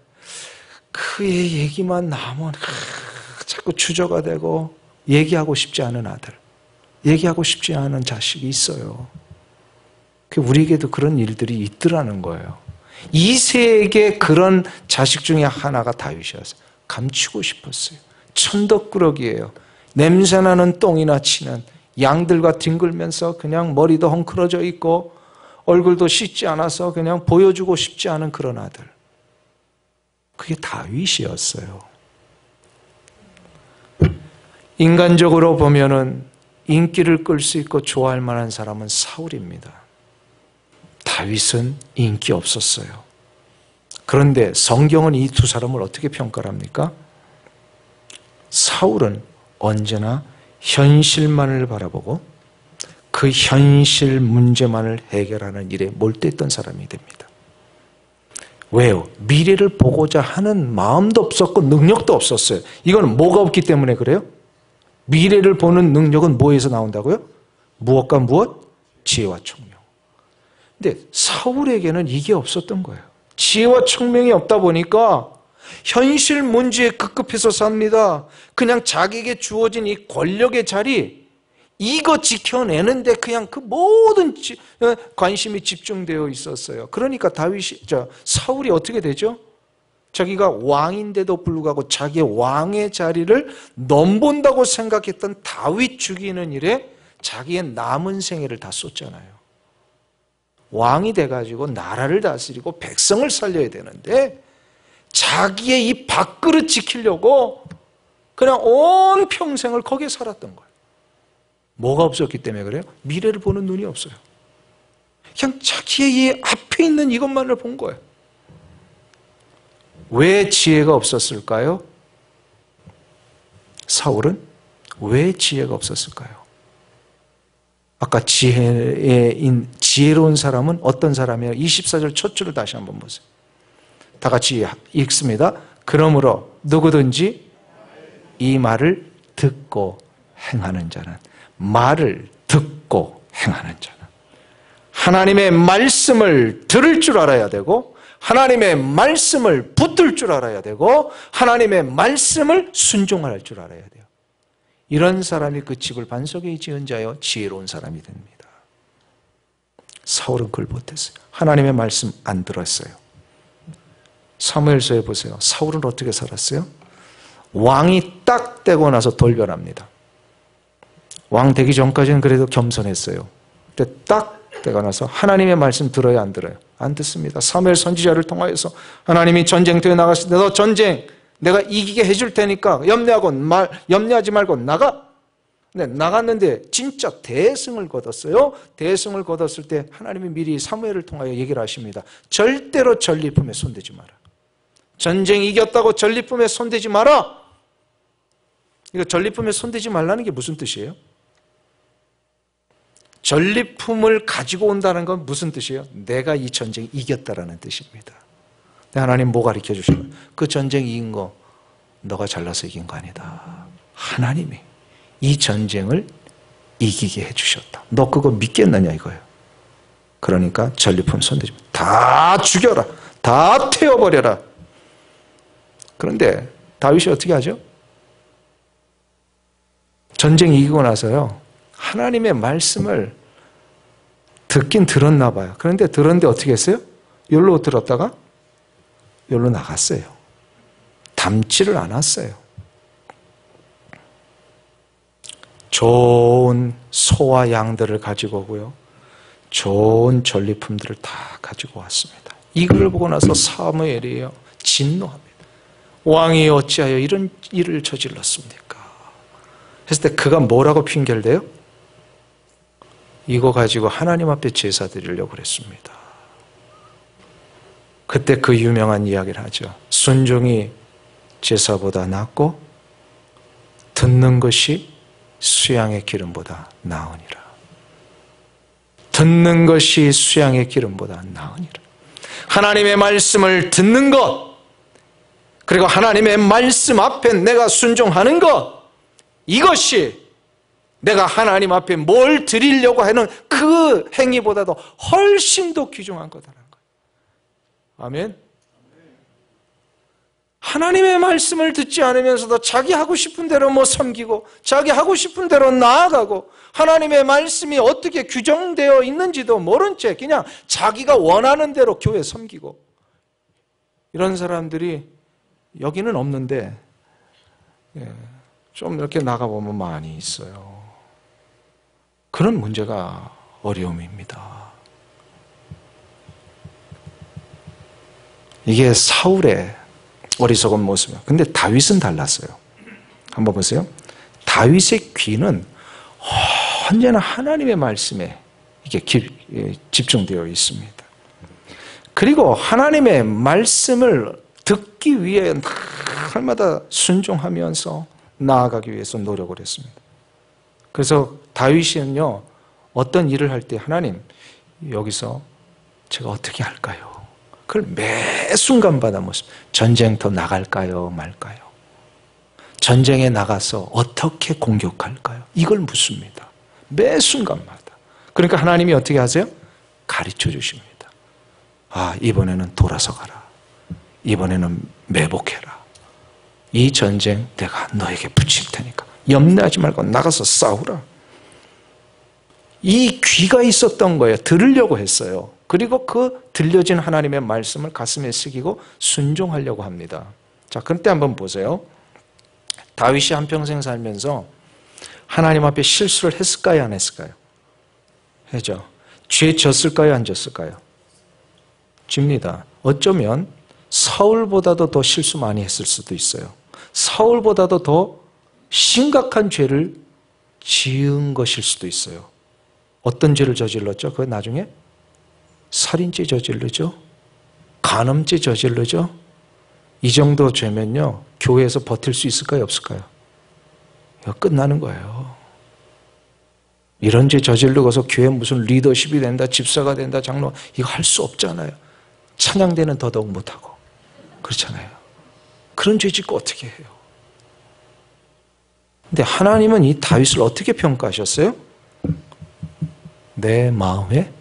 그의 얘기만 나오면 자꾸 주저가 되고 얘기하고 싶지 않은 아들, 얘기하고 싶지 않은 자식이 있어요. 우리에게도 그런 일들이 있더라는 거예요. 이새에게 그런 자식 중에 하나가 다윗이었어요. 감추고 싶었어요. 천덕꾸러기예요. 냄새나는 똥이나 치는 양들과 뒹굴면서 그냥 머리도 헝클어져 있고 얼굴도 씻지 않아서 그냥 보여주고 싶지 않은 그런 아들. 그게 다윗이었어요. 인간적으로 보면은 인기를 끌 수 있고 좋아할 만한 사람은 사울입니다. 다윗은 인기 없었어요. 그런데 성경은 이 두 사람을 어떻게 평가를 합니까? 사울은 언제나 현실만을 바라보고 그 현실 문제만을 해결하는 일에 몰두했던 사람이 됩니다. 왜요? 미래를 보고자 하는 마음도 없었고 능력도 없었어요. 이건 뭐가 없기 때문에 그래요? 미래를 보는 능력은 뭐에서 나온다고요? 무엇과 무엇? 지혜와 총명. 근데 사울에게는 이게 없었던 거예요. 지혜와 총명이 없다 보니까 현실 문제에 급급해서 삽니다. 그냥 자기에게 주어진 이 권력의 자리, 이거 지켜내는데 그냥 그 모든 관심이 집중되어 있었어요. 그러니까 사울이 어떻게 되죠? 자기가 왕인데도 불구하고 자기의 왕의 자리를 넘본다고 생각했던 다윗 죽이는 일에 자기의 남은 생애를 다 쏟잖아요. 왕이 돼가지고 나라를 다스리고 백성을 살려야 되는데 자기의 이 밥그릇 지키려고 그냥 온 평생을 거기에 살았던 거예요. 뭐가 없었기 때문에 그래요? 미래를 보는 눈이 없어요. 그냥 자기의 이 앞에 있는 이것만을 본 거예요. 왜 지혜가 없었을까요? 사울은 왜 지혜가 없었을까요? 아까 지혜로운 사람은 어떤 사람이에요? 24절 첫 줄을 다시 한번 보세요. 다 같이 읽습니다. 그러므로 누구든지 이 말을 듣고 행하는 자는, 말을 듣고 행하는 자는 하나님의 말씀을 들을 줄 알아야 되고 하나님의 말씀을 붙들 줄 알아야 되고 하나님의 말씀을 순종할 줄 알아야 돼요. 이런 사람이 그 집을 반석에 지은 자여 지혜로운 사람이 됩니다. 사울은 그걸 못했어요. 하나님의 말씀 안 들었어요. 사무엘서에 보세요. 사울은 어떻게 살았어요? 왕이 딱 되고 나서 돌변합니다. 왕 되기 전까지는 그래도 겸손했어요. 근데 딱 되고 나서 하나님의 말씀 들어요, 안 들어요? 안 듣습니다. 사무엘 선지자를 통하여서 하나님이 전쟁터에 나갔을 때 너 전쟁 내가 이기게 해줄 테니까 염려하지 말고 나가. 근데 나갔는데 진짜 대승을 거뒀어요. 대승을 거뒀을 때 하나님이 미리 사무엘을 통하여 얘기를 하십니다. 절대로 전리품에 손대지 마라. 전쟁 이겼다고 전리품에 손대지 마라. 이거 전리품에 손대지 말라는 게 무슨 뜻이에요? 전리품을 가지고 온다는 건 무슨 뜻이에요? 내가 이 전쟁 이겼다라는 뜻입니다. 하나님 뭐 가르쳐 주시면 그 전쟁 이긴 거 너가 잘나서 이긴 거 아니다. 하나님이 이 전쟁을 이기게 해주셨다. 너 그거 믿겠느냐 이거예요. 그러니까 전리품 손대지 마. 다 죽여라. 다 태워버려라. 그런데 다윗이 어떻게 하죠? 전쟁 이기고 나서요. 하나님의 말씀을 듣긴 들었나 봐요. 그런데 들었는데 어떻게 했어요? 여기로 들었다가 여기로 나갔어요. 담지를 않았어요. 좋은 소와 양들을 가지고 오고요. 좋은 전리품들을 다 가지고 왔습니다. 이걸 보고 나서 사무엘이에요. 진노합니다. 왕이 어찌하여 이런 일을 저질렀습니까? 했을 때 그가 뭐라고 핑계를 대요? 이거 가지고 하나님 앞에 제사 드리려고 그랬습니다. 그때 그 유명한 이야기를 하죠. 순종이 제사보다 낫고 듣는 것이 수양의 기름보다 나으니라. 듣는 것이 수양의 기름보다 나으니라. 하나님의 말씀을 듣는 것, 그리고 하나님의 말씀 앞에 내가 순종하는 것, 이것이 내가 하나님 앞에 뭘 드리려고 하는 그 행위보다도 훨씬 더 귀중한 거다라는 거예요. 아멘. 하나님의 말씀을 듣지 않으면서도 자기 하고 싶은 대로 뭐 섬기고 자기 하고 싶은 대로 나아가고 하나님의 말씀이 어떻게 규정되어 있는지도 모른 채 그냥 자기가 원하는 대로 교회 섬기고, 이런 사람들이 여기는 없는데 좀 이렇게 나가보면 많이 있어요. 그런 문제가 어려움입니다. 이게 사울의 어리석은 모습이에요. 근데 다윗은 달랐어요. 한번 보세요. 다윗의 귀는 언제나 하나님의 말씀에 이게 집중되어 있습니다. 그리고 하나님의 말씀을 듣기 위해 날마다 순종하면서 나아가기 위해서 노력을 했습니다. 그래서 다윗은요, 어떤 일을 할 때 하나님, 여기서 제가 어떻게 할까요? 그걸 매 순간마다 전쟁터 나갈까요? 말까요? 전쟁에 나가서 어떻게 공격할까요? 이걸 묻습니다. 매 순간마다. 그러니까 하나님이 어떻게 하세요? 가르쳐 주십니다. 아, 이번에는 돌아서 가라. 이번에는 매복해라. 이 전쟁 내가 너에게 붙일 테니까 염려하지 말고 나가서 싸우라. 이 귀가 있었던 거예요. 들으려고 했어요. 그리고 그 들려진 하나님의 말씀을 가슴에 새기고 순종하려고 합니다. 자, 그때 한번 보세요. 다윗이 한평생 살면서 하나님 앞에 실수를 했을까요, 안 했을까요? 했죠. 죄 졌을까요, 안 졌을까요? 집니다. 어쩌면 사울보다도 더 실수 많이 했을 수도 있어요. 사울보다도 더 심각한 죄를 지은 것일 수도 있어요. 어떤 죄를 저질렀죠? 그 나중에 살인죄 저질르죠? 간음죄 저질르죠? 이 정도 죄면요, 교회에서 버틸 수 있을까요, 없을까요? 이거 끝나는 거예요. 이런 죄 저지르고서 교회 무슨 리더십이 된다, 집사가 된다, 장로, 이거 할 수 없잖아요. 찬양대는 더더욱 못하고. 그렇잖아요. 그런 죄 짓고 어떻게 해요? 근데 하나님은 이 다윗을 어떻게 평가하셨어요? 내 마음에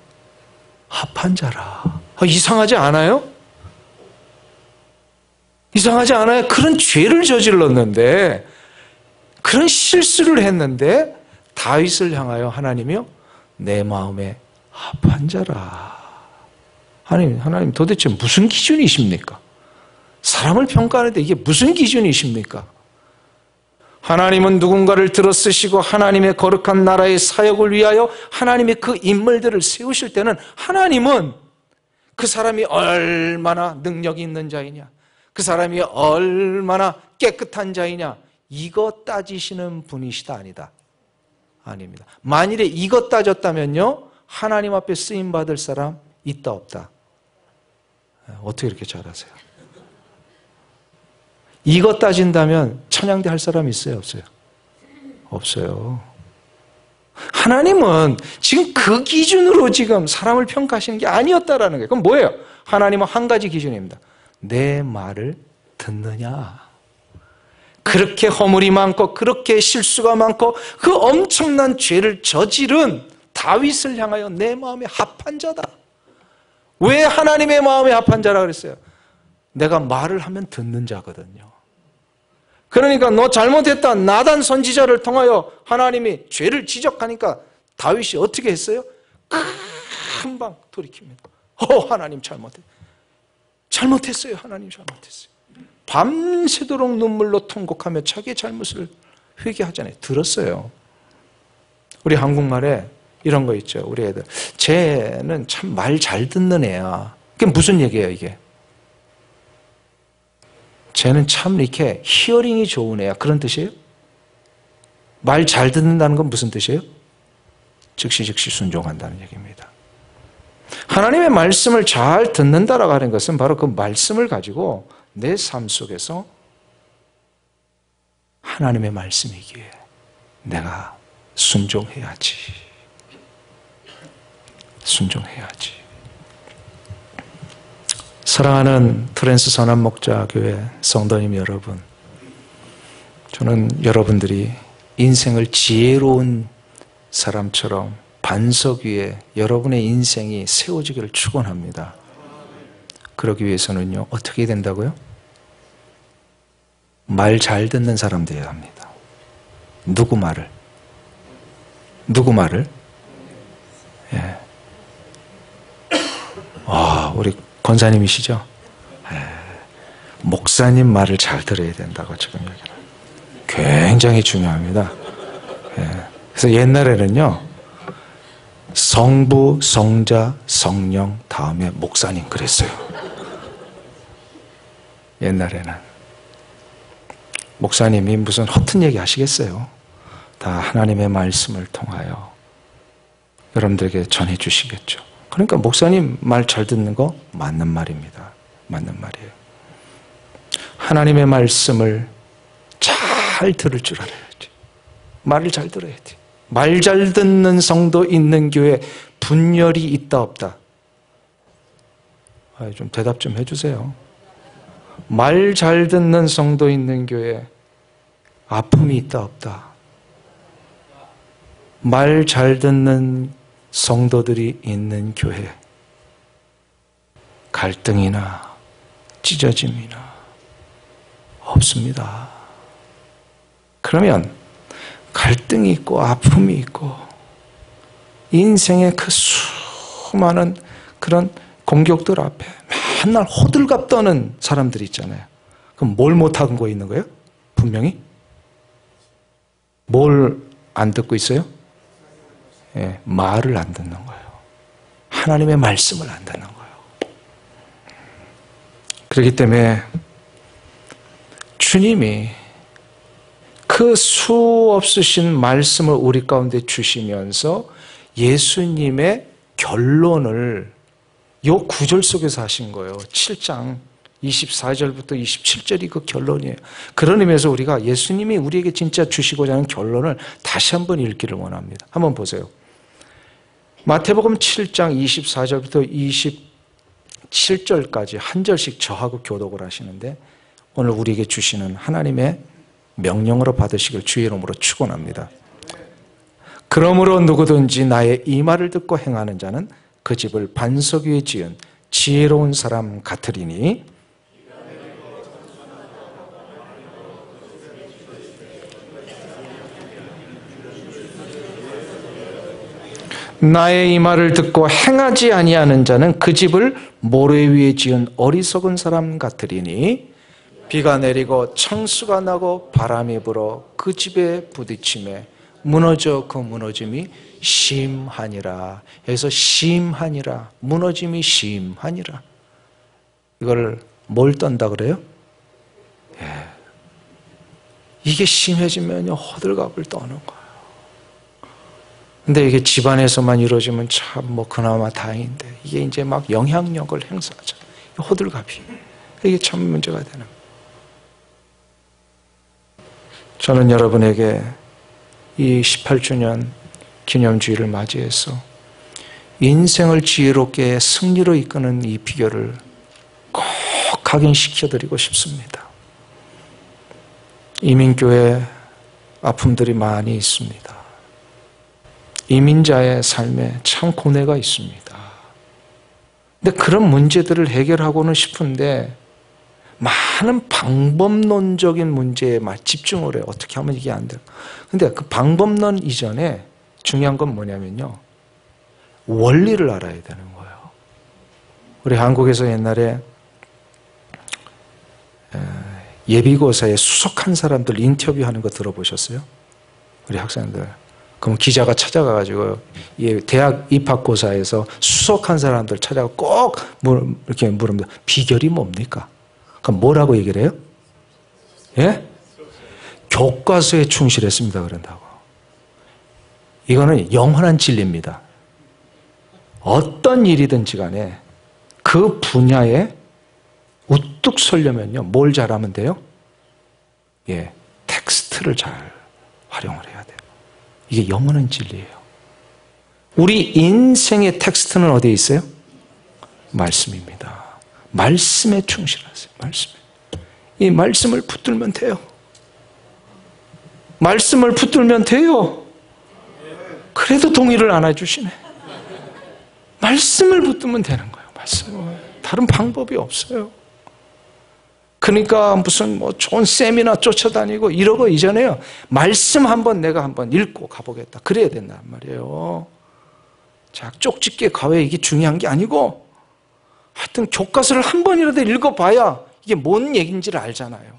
합한 자라. 이상하지 않아요? 이상하지 않아요? 그런 죄를 저질렀는데, 그런 실수를 했는데 다윗을 향하여 하나님이요, 내 마음에 합한 자라. 하나님 도대체 무슨 기준이십니까? 사람을 평가하는데 이게 무슨 기준이십니까? 하나님은 누군가를 들어쓰시고 하나님의 거룩한 나라의 사역을 위하여 하나님의 그 인물들을 세우실 때는 하나님은 그 사람이 얼마나 능력이 있는 자이냐, 그 사람이 얼마나 깨끗한 자이냐, 이거 따지시는 분이시다, 아니다? 아닙니다. 만일에 이것 따졌다면요, 하나님 앞에 쓰임받을 사람 있다, 없다? 어떻게 이렇게 잘하세요? 이것 따진다면 찬양대 할 사람 있어요, 없어요? 없어요. 하나님은 지금 그 기준으로 지금 사람을 평가하시는 게 아니었다라는 거예요. 그럼 뭐예요? 하나님은 한 가지 기준입니다. 내 말을 듣느냐. 그렇게 허물이 많고 그렇게 실수가 많고 그 엄청난 죄를 저지른 다윗을 향하여 내 마음에 합한 자다. 왜 하나님의 마음에 합한 자라 그랬어요? 내가 말을 하면 듣는 자거든요. 그러니까 너 잘못했다, 나단 선지자를 통하여 하나님이 죄를 지적하니까 다윗이 어떻게 했어요? 금방 돌이킵니다. 하나님 잘못했어요. 하나님 잘못했어요. 밤새도록 눈물로 통곡하며 자기의 잘못을 회개하잖아요. 들었어요. 우리 한국말에 이런 거 있죠. 우리 애들, 쟤는 참 말 잘 듣는 애야. 그게 무슨 얘기예요, 이게? 쟤는 참 이렇게 히어링이 좋은 애야. 그런 뜻이에요? 말 잘 듣는다는 건 무슨 뜻이에요? 즉시 순종한다는 얘기입니다. 하나님의 말씀을 잘 듣는다라고 하는 것은 바로 그 말씀을 가지고 내 삶 속에서 하나님의 말씀이기에 내가 순종해야지. 사랑하는 트랜스 선한목자교회 성도님 여러분, 저는 여러분들이 인생을 지혜로운 사람처럼 반석 위에 여러분의 인생이 세워지기를 축원합니다. 그러기 위해서는요, 어떻게 된다고요? 말 잘 듣는 사람 되어야 합니다. 누구 말을? 예. 우리 권사님이시죠? 예. 목사님 말을 잘 들어야 된다고 지금 얘기를. 굉장히 중요합니다. 예. 그래서 옛날에는요, 성부, 성자, 성령 다음에 목사님 그랬어요. 옛날에는. 목사님이 무슨 허튼 얘기 하시겠어요? 다 하나님의 말씀을 통하여 여러분들에게 전해 주시겠죠. 그러니까 목사님 말 잘 듣는 거 맞는 말입니다. 맞는 말이에요. 하나님의 말씀을 잘 들을 줄 알아야지. 말을 잘 들어야지. 말 잘 듣는 성도 있는 교회 분열이 있다 없다? 좀 대답 좀 해주세요. 말 잘 듣는 성도 있는 교회 아픔이 있다 없다? 말 잘 듣는 성도들이 있는 교회 갈등이나 찢어짐이나 없습니다. 그러면 갈등이 있고 아픔이 있고 인생의 그 수많은 그런 공격들 앞에 맨날 호들갑 떠는 사람들이 있잖아요. 그럼 뭘 못하고 있는 거예요? 분명히? 뭘 안 듣고 있어요? 예, 말을 안 듣는 거예요. 하나님의 말씀을 안 듣는 거예요. 그렇기 때문에 주님이 그 수없으신 말씀을 우리 가운데 주시면서 예수님의 결론을 요 구절 속에서 하신 거예요. 7장 24절부터 27절이 그 결론이에요. 그런 의미에서 우리가 예수님이 우리에게 진짜 주시고자 하는 결론을 다시 한번 읽기를 원합니다. 한번 보세요. 마태복음 7장 24절부터 27절까지 한 절씩 저하고 교독을 하시는데 오늘 우리에게 주시는 하나님의 명령으로 받으시길 주의 이름으로 축원합니다. 그러므로 누구든지 나의 이 말을 듣고 행하는 자는 그 집을 반석 위에 지은 지혜로운 사람 같으리니 나의 이 말을 듣고 행하지 아니하는 자는 그 집을 모래 위에 지은 어리석은 사람 같으리니 비가 내리고 창수가 나고 바람이 불어 그 집에 부딪힘에 무너져 그 무너짐이 심하니라. 여기서 심하니라. 무너짐이 심하니라. 이걸 뭘 떤다 그래요? 예. 이게 심해지면요 호들갑을 떠는 거예요. 근데 이게 집안에서만 이루어지면 참 뭐 그나마 다행인데 이게 이제 막 영향력을 행사하죠. 호들갑이. 이게 참 문제가 되는 거예요. 저는 여러분에게 이 18주년 기념주의를 맞이해서 인생을 지혜롭게 승리로 이끄는 이 비결을 꼭 각인시켜드리고 싶습니다. 이민교회 아픔들이 많이 있습니다. 이민자의 삶에 참 고뇌가 있습니다. 근데 그런 문제들을 해결하고는 싶은데 많은 방법론적인 문제에 집중을 해요. 어떻게 하면 이게 안 돼요. 근데 그 방법론 이전에 중요한 건 뭐냐면요. 원리를 알아야 되는 거예요. 우리 한국에서 옛날에 예비고사에 수석한 사람들 인터뷰하는 거 들어보셨어요? 우리 학생들. 그럼 기자가 찾아가가지고 대학 입학고사에서 수석한 사람들 찾아가 꼭 이렇게 물으면 비결이 뭡니까? 그럼 뭐라고 얘기를 해요? 예? 교과서에 충실했습니다. 그런다고. 이거는 영원한 진리입니다. 어떤 일이든지 간에 그 분야에 우뚝 서려면요. 뭘 잘하면 돼요? 예, 텍스트를 잘 활용을 해야 돼요. 이게 영원한 진리예요. 우리 인생의 텍스트는 어디에 있어요? 말씀입니다. 말씀에 충실하세요. 말씀에. 이 말씀을 붙들면 돼요. 말씀을 붙들면 돼요. 그래도 동의를 안 해주시네. 말씀을 붙들면 되는 거예요. 말씀을. 다른 방법이 없어요. 그러니까 무슨 뭐 좋은 세미나 쫓아다니고 이러고 이전에요. 말씀 내가 한번 읽고 가보겠다. 그래야 된단 말이에요. 자, 쪽집게 가외 이게 중요한 게 아니고 하여튼 교과서를 한 번이라도 읽어봐야 이게 뭔 얘기인지를 알잖아요.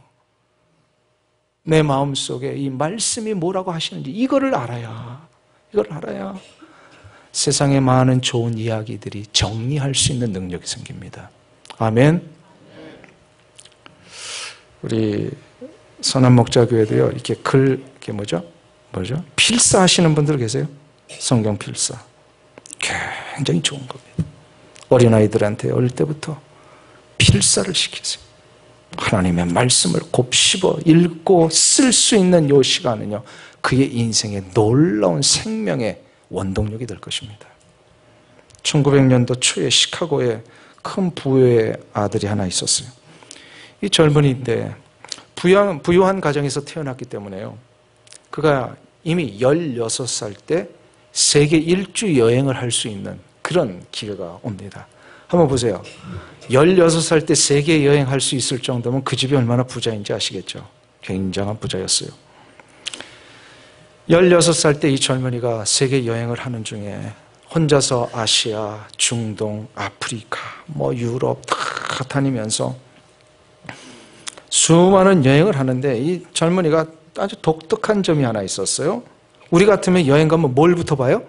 내 마음속에 이 말씀이 뭐라고 하시는지 이거를 알아야 세상에 많은 좋은 이야기들이 정리할 수 있는 능력이 생깁니다. 아멘. 우리 선한목자교회도요, 이렇게 이렇게 뭐죠? 필사하시는 분들 계세요? 성경 필사. 굉장히 좋은 겁니다. 어린아이들한테 어릴 때부터 필사를 시키세요. 하나님의 말씀을 곱씹어 읽고 쓸 수 있는 이 시간은요, 그의 인생의 놀라운 생명의 원동력이 될 것입니다. 1900년도 초에 시카고에 큰 부유의 아들이 하나 있었어요. 이 젊은이인데 부유한 가정에서 태어났기 때문에요. 그가 이미 16살 때 세계 일주 여행을 할 수 있는 그런 기회가 옵니다. 한번 보세요. 16살 때 세계 여행할 수 있을 정도면 그 집이 얼마나 부자인지 아시겠죠? 굉장한 부자였어요. 16살 때 이 젊은이가 세계 여행을 하는 중에 혼자서 아시아, 중동, 아프리카, 유럽 다 다니면서 수많은 여행을 하는데 이 젊은이가 아주 독특한 점이 하나 있었어요. 우리 같으면 여행 가면 뭘부터 봐요?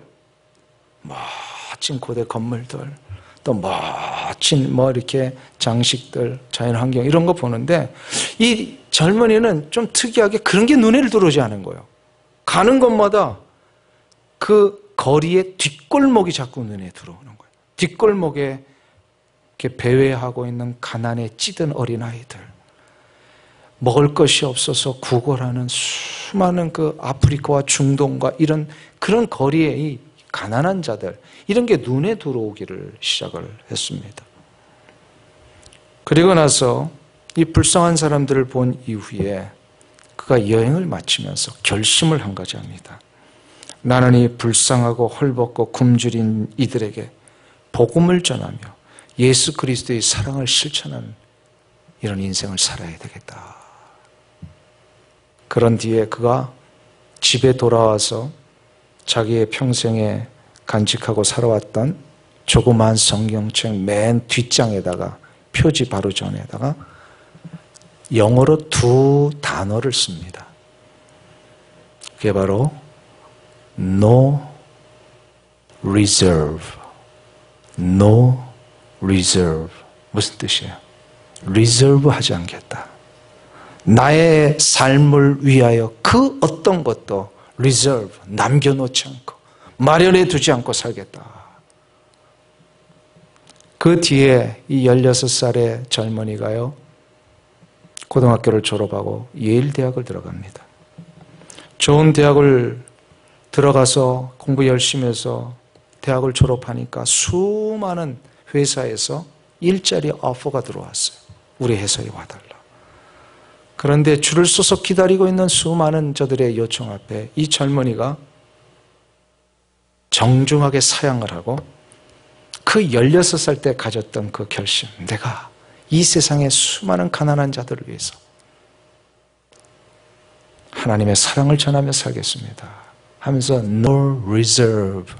멋진 고대 건물들, 또 멋진 이렇게 장식들, 자연환경 이런 거 보는데 이 젊은이는 좀 특이하게 그런 게 눈에 들어오지 않은 거예요. 가는 곳마다 그 거리의 뒷골목이 자꾸 눈에 들어오는 거예요. 뒷골목에 이렇게 배회하고 있는 가난에 찌든 어린아이들, 먹을 것이 없어서 구걸하는 수많은 그 아프리카와 중동과 이런 그런 거리의 이 가난한 자들, 이런 게 눈에 들어오기를 시작을 했습니다. 그리고 나서 이 불쌍한 사람들을 본 이후에 그가 여행을 마치면서 결심을 한 가지 합니다. 나는 이 불쌍하고 헐벗고 굶주린 이들에게 복음을 전하며 예수 그리스도의 사랑을 실천하는 이런 인생을 살아야 되겠다. 그런 뒤에 그가 집에 돌아와서 자기의 평생에 간직하고 살아왔던 조그마한 성경책 맨 뒷장에다가 표지 바로 전에다가 영어로 2 단어를 씁니다. 그게 바로 No reserve. No reserve. 무슨 뜻이에요? reserve 하지 않겠다. 나의 삶을 위하여 그 어떤 것도 reserve, 남겨놓지 않고 마련해 두지 않고 살겠다. 그 뒤에 이 16살의 젊은이가요, 고등학교를 졸업하고 예일 대학을 들어갑니다. 좋은 대학을 들어가서 공부 열심히 해서 대학을 졸업하니까 수많은 회사에서 일자리 오퍼가 들어왔어요. 우리 회사에 와달라. 그런데 줄을 서서 기다리고 있는 수많은 저들의 요청 앞에 이 젊은이가 정중하게 사양을 하고 그 16살 때 가졌던 그 결심, 내가 이 세상의 수많은 가난한 자들을 위해서 하나님의 사랑을 전하며 살겠습니다 하면서 No reserve,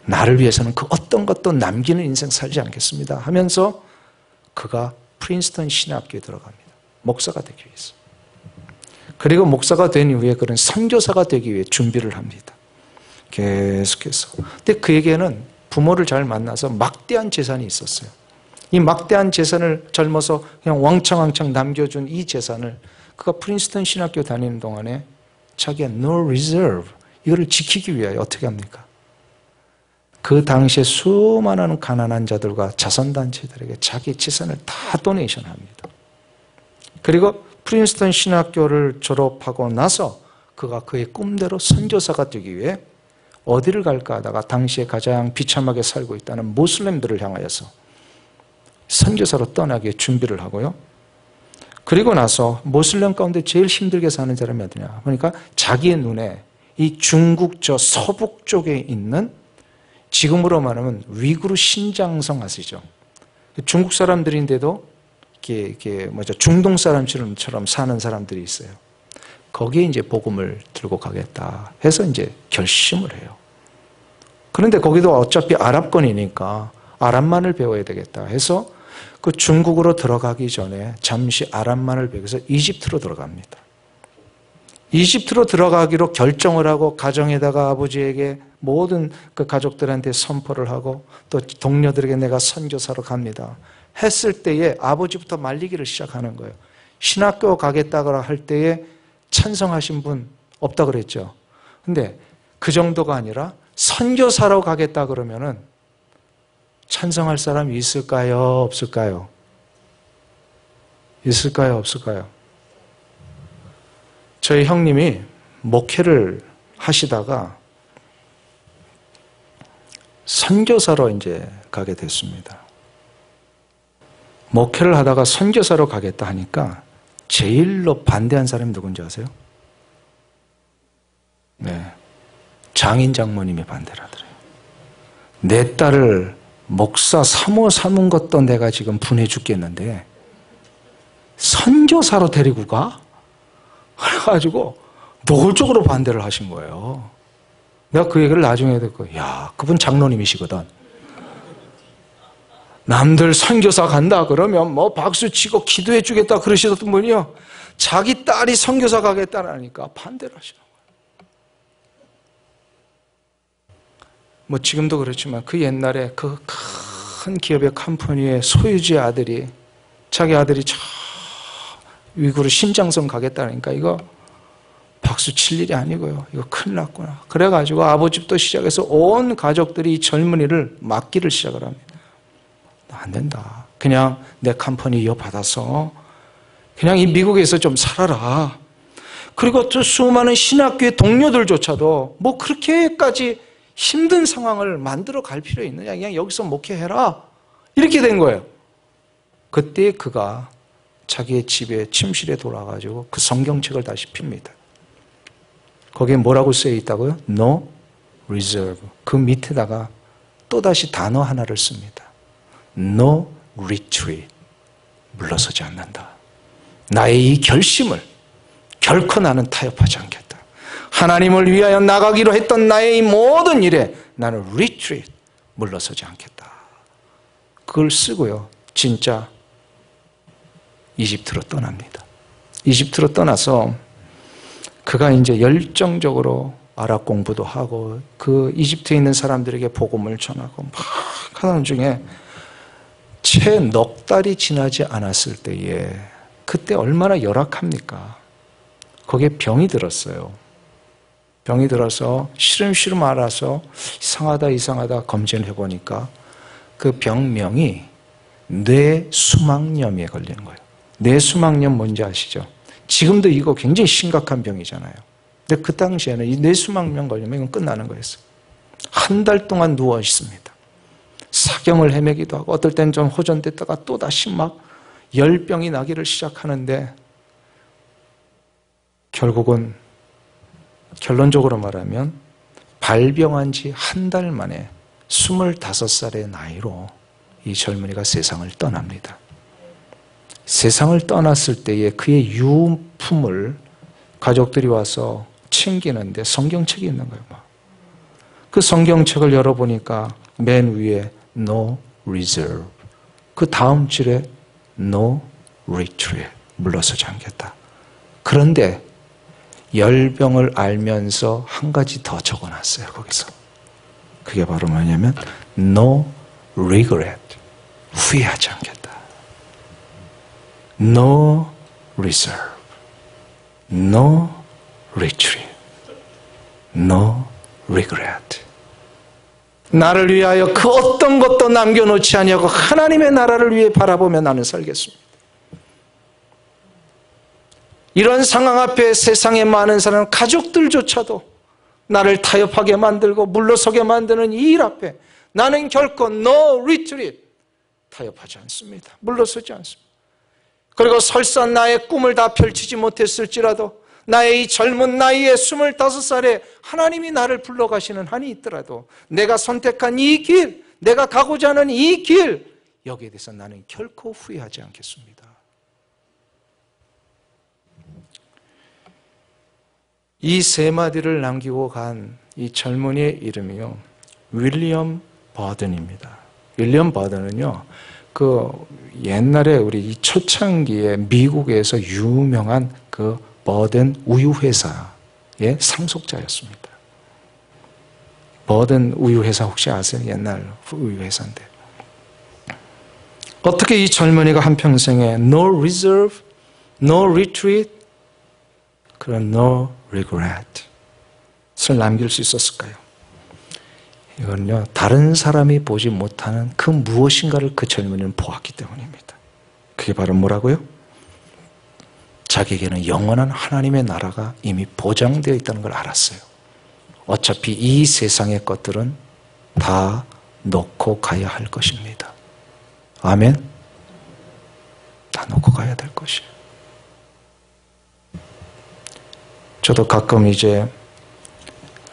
나를 위해서는 그 어떤 것도 남기는 인생 살지 않겠습니다 하면서 그가 프린스턴 신학교에 들어갑니다. 목사가 되기 위해서. 그리고 목사가 된 이후에 그는 선교사가 되기 위해 준비를 합니다. 계속해서. 근데 그에게는 부모를 잘 만나서 막대한 재산이 있었어요. 이 막대한 재산을 젊어서 그냥 왕창왕창 남겨준 이 재산을 그가 프린스턴 신학교 다니는 동안에 자기가 no reserve, 이거를 지키기 위하여 어떻게 합니까? 그 당시에 수많은 가난한 자들과 자선단체들에게 자기 재산을 다 도네이션 합니다. 그리고 프린스턴 신학교를 졸업하고 나서 그가 그의 꿈대로 선교사가 되기 위해 어디를 갈까 하다가 당시에 가장 비참하게 살고 있다는 모슬렘들을 향하여서 선교사로 떠나기에 준비를 하고요. 그리고 나서 모슬렘 가운데 제일 힘들게 사는 사람이 어디냐 그러니까 자기의 눈에 이 중국 저 서북 쪽에 있는 지금으로 말하면 위구르 신장성 아시죠? 중국 사람들인데도 이게 중동 사람처럼 사는 사람들이 있어요. 거기에 이제 복음을 들고 가겠다 해서 이제 결심을 해요. 그런데 거기도 어차피 아랍권이니까 아랍만을 배워야 되겠다 해서 그 중국으로 들어가기 전에 잠시 아랍만을 배워서 이집트로 들어갑니다. 이집트로 들어가기로 결정을 하고 가정에다가 아버지에게 모든 그 가족들한테 선포를 하고 또 동료들에게 내가 선교사로 갑니다 했을 때에 아버지부터 말리기를 시작하는 거예요. 신학교 가겠다고 할 때에 찬성하신 분 없다 그랬죠. 근데 그 정도가 아니라 선교사로 가겠다 그러면은 찬성할 사람이 있을까요? 없을까요? 있을까요? 없을까요? 저희 형님이 목회를 하시다가 선교사로 이제 가게 됐습니다. 목회를 하다가 선교사로 가겠다 하니까 제일로 반대한 사람이 누군지 아세요? 네, 장인 장모님이 반대를 하더래요. 내 딸을 목사 사모 삼은 것도 내가 지금 분해 죽겠는데 선교사로 데리고 가? 그래가지고 노골적으로 반대를 하신 거예요. 내가 그 얘기를 나중에 듣고, 야, 그분 장로님이시거든. 남들 선교사 간다 그러면 뭐 박수 치고 기도해 주겠다 그러시던 분이요, 자기 딸이 선교사 가겠다라니까 반대를 하시는 거예요. 뭐 지금도 그렇지만 그 옛날에 그 큰 기업의 컴퍼니의 소유주의 아들이, 자기 아들이 저 위구르 신장성 가겠다니까 이거 박수 칠 일이 아니고요, 이거 큰일 났구나. 그래가지고 아버지부터 시작해서 온 가족들이 이 젊은이를 막기를 시작을 합니다. 안 된다. 그냥 내 컴퍼니 이어받아서 그냥 이 미국에서 좀 살아라. 그리고 또 수많은 신학교의 동료들조차도 뭐 그렇게까지 힘든 상황을 만들어 갈 필요 있느냐, 그냥 여기서 목회해라, 이렇게 된 거예요. 그때 그가 자기의 집에 침실에 돌아가지고 그 성경책을 다시 핍니다. 거기에 뭐라고 쓰여 있다고요? No reserve. 그 밑에다가 또다시 단어 하나를 씁니다. No retreat. 물러서지 않는다. 나의 이 결심을 결코 나는 타협하지 않겠다. 하나님을 위하여 나가기로 했던 나의 이 모든 일에 나는 retreat, 물러서지 않겠다. 그걸 쓰고요, 진짜 이집트로 떠납니다. 이집트로 떠나서 그가 이제 열정적으로 아랍 공부도 하고 그 이집트에 있는 사람들에게 복음을 전하고 막 하는 중에 채 넉 달이 지나지 않았을 때에, 그때 얼마나 열악합니까? 거기에 병이 들었어요. 병이 들어서 시름시름 앓아서 이상하다 검진을 해보니까 그 병명이 뇌수막염에 걸리는 거예요. 뇌수막염 뭔지 아시죠? 지금도 이거 굉장히 심각한 병이잖아요. 근데 그 당시에는 이 뇌수막염 걸리면 이건 끝나는 거였어요. 한 달 동안 누워 있습니다. 사경을 헤매기도 하고 어떨 땐 좀 호전됐다가 또다시 막 열병이 나기를 시작하는데, 결국은 결론적으로 말하면 발병한 지 한 달 만에 25살의 나이로 이 젊은이가 세상을 떠납니다. 세상을 떠났을 때에 그의 유품을 가족들이 와서 챙기는데 성경책이 있는 거예요. 그 성경책을 열어보니까 맨 위에 No reserve, 그 다음 줄에 No retreat, 물러서지 않겠다. 그런데 열병을 알면서 한 가지 더 적어놨어요, 거기서. 그게 바로 뭐냐면 No regret, 후회하지 않겠다. No reserve, No retreat, No regret. 나를 위하여 그 어떤 것도 남겨놓지 아니하고 하나님의 나라를 위해 바라보며 나는 살겠습니다. 이런 상황 앞에 세상의 많은 사람, 가족들조차도 나를 타협하게 만들고 물러서게 만드는 이 일 앞에 나는 결코 No retreat, 타협하지 않습니다. 물러서지 않습니다. 그리고 설사 나의 꿈을 다 펼치지 못했을지라도, 나의 이 젊은 나이에 25살에 하나님이 나를 불러가시는 한이 있더라도 내가 선택한 이 길, 내가 가고자 하는 이 길, 여기에 대해서 나는 결코 후회하지 않겠습니다. 이 세 마디를 남기고 간 이 젊은이의 이름이요, 윌리엄 버든입니다. 윌리엄 버든은요, 그 옛날에 우리 이 초창기에 미국에서 유명한 그 버든 우유회사의 상속자였습니다. 버든 우유회사 혹시 아세요? 옛날 우유회사인데. 어떻게 이 젊은이가 한평생에 No reserve, No retreat, 그런 No regret을 남길 수 있었을까요? 이건요, 다른 사람이 보지 못하는 그 무엇인가를 그 젊은이는 보았기 때문입니다. 그게 바로 뭐라고요? 자기에게는 영원한 하나님의 나라가 이미 보장되어 있다는 걸 알았어요. 어차피 이 세상의 것들은 다 놓고 가야 할 것입니다. 아멘? 다 놓고 가야 될 것이에요. 저도 가끔 이제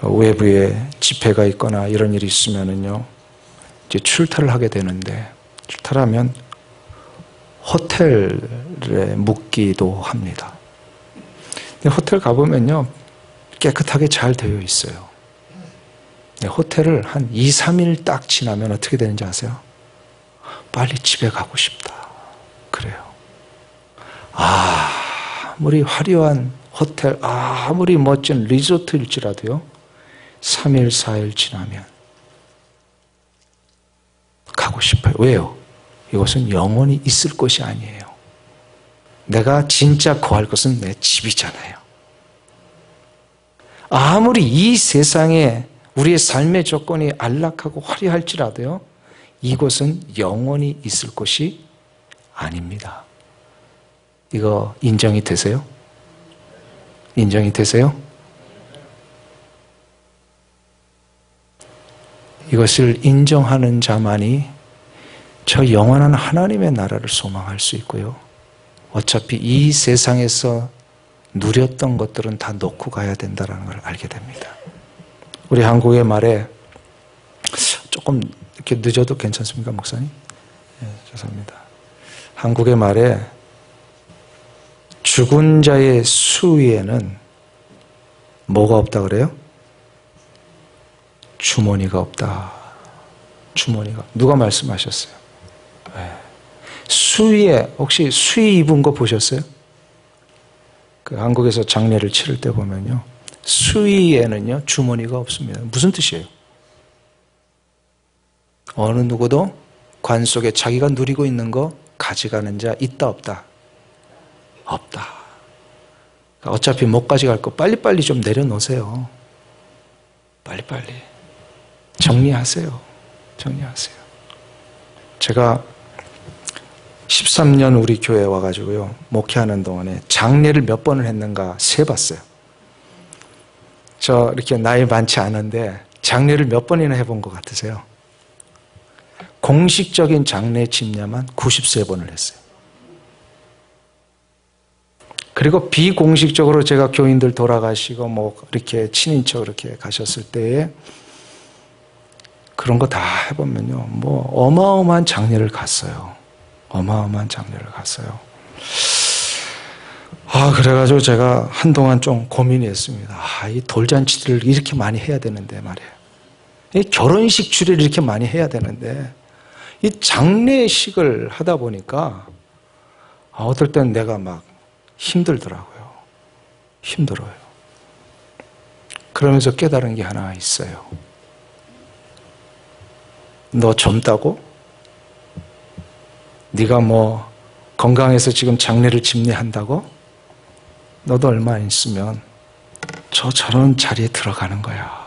외부에 집회가 있거나 이런 일이 있으면은요, 이제 출타를 하게 되는데, 출타하면 호텔에 묵기도 합니다. 근데 호텔 가보면요, 깨끗하게 잘 되어 있어요. 네, 호텔을 한 2, 3일 딱 지나면 어떻게 되는지 아세요? 빨리 집에 가고 싶다. 그래요. 아무리 화려한 호텔, 아무리 멋진 리조트일지라도요, 3일, 4일 지나면 가고 싶어요. 왜요? 이것은 영원히 있을 것이 아니에요. 내가 진짜 거할 것은 내 집이잖아요. 아무리 이 세상에 우리의 삶의 조건이 안락하고 화려할지라도요, 이곳은 영원히 있을 것이 아닙니다. 이거 인정이 되세요? 인정이 되세요? 이것을 인정하는 자만이 저 영원한 하나님의 나라를 소망할 수 있고요. 어차피 이 세상에서 누렸던 것들은 다 놓고 가야 된다는 걸 알게 됩니다. 우리 한국의 말에 조금 이렇게 늦어도 괜찮습니까, 목사님? 네, 죄송합니다. 한국의 말에 죽은 자의 수위에는 뭐가 없다 그래요? 주머니가 없다. 주머니가. 누가 말씀하셨어요? 네. 수위에 혹시 수위 입은 거 보셨어요? 그 한국에서 장례를 치를 때 보면요, 수위에는요 주머니가 없습니다. 무슨 뜻이에요? 어느 누구도 관 속에 자기가 누리고 있는 거 가져가는 자 있다 없다? 없다. 어차피 못 가져갈 거 빨리빨리 좀 내려놓으세요. 빨리빨리 정리하세요. 정리하세요. 제가 13년 우리 교회에 와가지고요, 목회하는 동안에 장례를 몇 번을 했는가 세봤어요. 저 이렇게 나이 많지 않은데 장례를 몇 번이나 해본 것 같으세요? 공식적인 장례 집례만 93번을 했어요. 그리고 비공식적으로 제가 교인들 돌아가시고 뭐 이렇게 친인척 이렇게 가셨을 때에 그런 거 다 해보면요, 뭐 어마어마한 장례를 갔어요. 어마어마한 장례를 갔어요. 그래가지고 제가 한동안 좀 고민이 했습니다. 이 돌잔치들을 이렇게 많이 해야 되는데 말이에요. 이 결혼식 주례를 이렇게 많이 해야 되는데 이 장례식을 하다 보니까 어떨 땐 내가 막 힘들더라고요. 힘들어요. 그러면서 깨달은 게 하나 있어요. 너 젊다고? 네가 뭐 건강해서 지금 장례를 집례한다고? 너도 얼마 안 있으면 저런 자리에 들어가는 거야.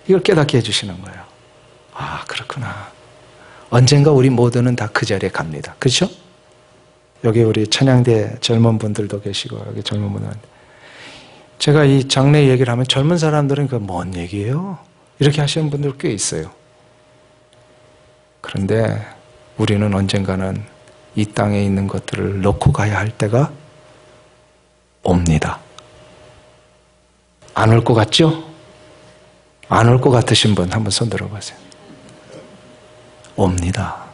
이걸 깨닫게 해주시는 거예요. 그렇구나. 언젠가 우리 모두는 다 그 자리에 갑니다. 그렇죠? 여기 우리 찬양대 젊은 분들도 계시고 여기 젊은 분들, 제가 이 장례 얘기를 하면 젊은 사람들은 그 뭔 얘기예요? 이렇게 하시는 분들 꽤 있어요. 그런데 우리는 언젠가는 이 땅에 있는 것들을 놓고 가야 할 때가 옵니다. 안 올 것 같죠? 안 올 것 같으신 분 한번 손 들어보세요. 옵니다.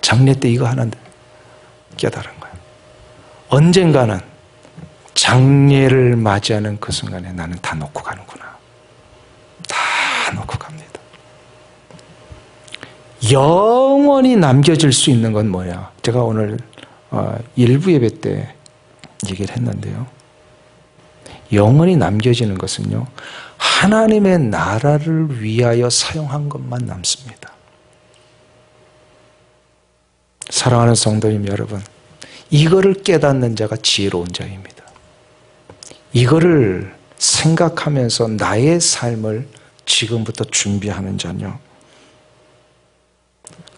장례 때 이거 하는데 깨달은 거예요. 언젠가는 장례를 맞이하는 그 순간에 나는 다 놓고 가는구나. 다 놓고 갑니다. 영원히 남겨질 수 있는 건 뭐야? 제가 오늘 일부 예배 때 얘기를 했는데요, 영원히 남겨지는 것은요, 하나님의 나라를 위하여 사용한 것만 남습니다. 사랑하는 성도님 여러분, 이거를 깨닫는 자가 지혜로운 자입니다. 이거를 생각하면서 나의 삶을 지금부터 준비하는 자는요,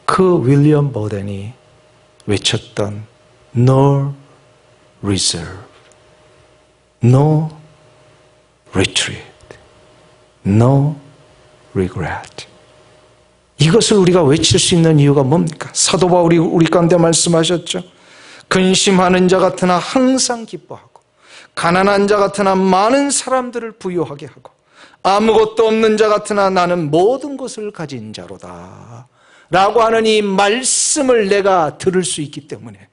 그 윌리엄 보덴이 외쳤던 No reserve, No retreat, No regret. 이것을 우리가 외칠 수 있는 이유가 뭡니까? 사도 바울이 우리 가운데 말씀하셨죠. 근심하는 자 같으나 항상 기뻐하고, 가난한 자 같으나 많은 사람들을 부유하게 하고, 아무것도 없는 자 같으나 나는 모든 것을 가진 자로다 라고 하는 이 말씀을 내가 들을 수 있기 때문에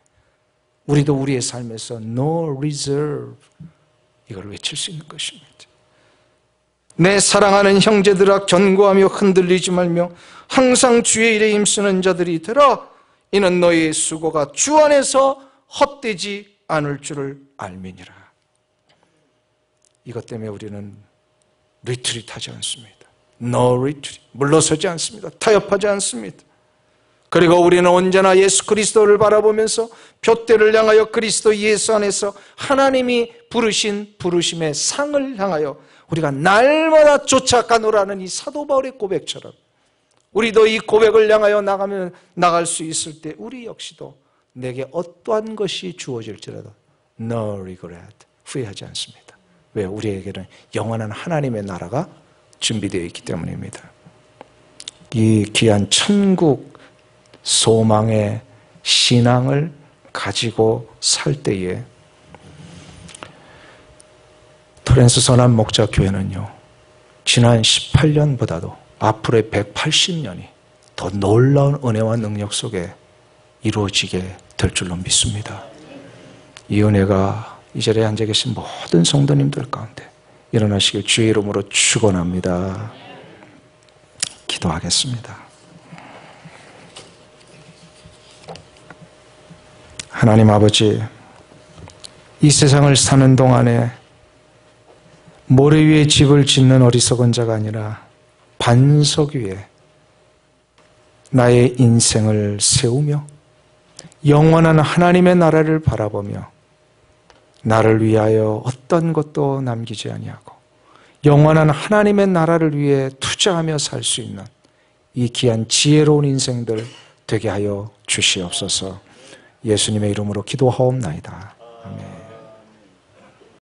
우리도 우리의 삶에서 No reserve, 이걸 외칠 수 있는 것입니다. 내 사랑하는 형제들아, 견고하며 흔들리지 말며 항상 주의 일에 힘쓰는 자들이 되라. 이는 너희의 수고가 주 안에서 헛되지 않을 줄을 알미니라. 이것 때문에 우리는 리트릿하지 않습니다. No retreat. 물러서지 않습니다. 타협하지 않습니다. 그리고 우리는 언제나 예수 그리스도를 바라보면서 둯대를 향하여 그리스도 예수 안에서 하나님이 부르신 부르심의 상을 향하여 우리가 날마다 쫓아가노라는 이 사도 바울의 고백처럼 우리도 이 고백을 향하여 나갈 수 있을 때 우리 역시도 내게 어떠한 것이 주어질지라도 no regret, 후회하지 않습니다. 왜? 우리에게는 영원한 하나님의 나라가 준비되어 있기 때문입니다. 이 귀한 천국 소망의 신앙을 가지고 살 때에 토렌스 선한 목자 교회는요, 지난 18년보다도 앞으로의 180년이 더 놀라운 은혜와 능력 속에 이루어지게 될 줄로 믿습니다. 이 은혜가 이 자리에 앉아 계신 모든 성도님들 가운데 일어나시길 주의 이름으로 축원합니다. 기도하겠습니다. 하나님 아버지, 이 세상을 사는 동안에 모래 위에 집을 짓는 어리석은 자가 아니라 반석 위에 나의 인생을 세우며 영원한 하나님의 나라를 바라보며 나를 위하여 어떤 것도 남기지 아니하고 영원한 하나님의 나라를 위해 투자하며 살 수 있는 이 귀한 지혜로운 인생들 되게 하여 주시옵소서. 예수님의 이름으로 기도하옵나이다.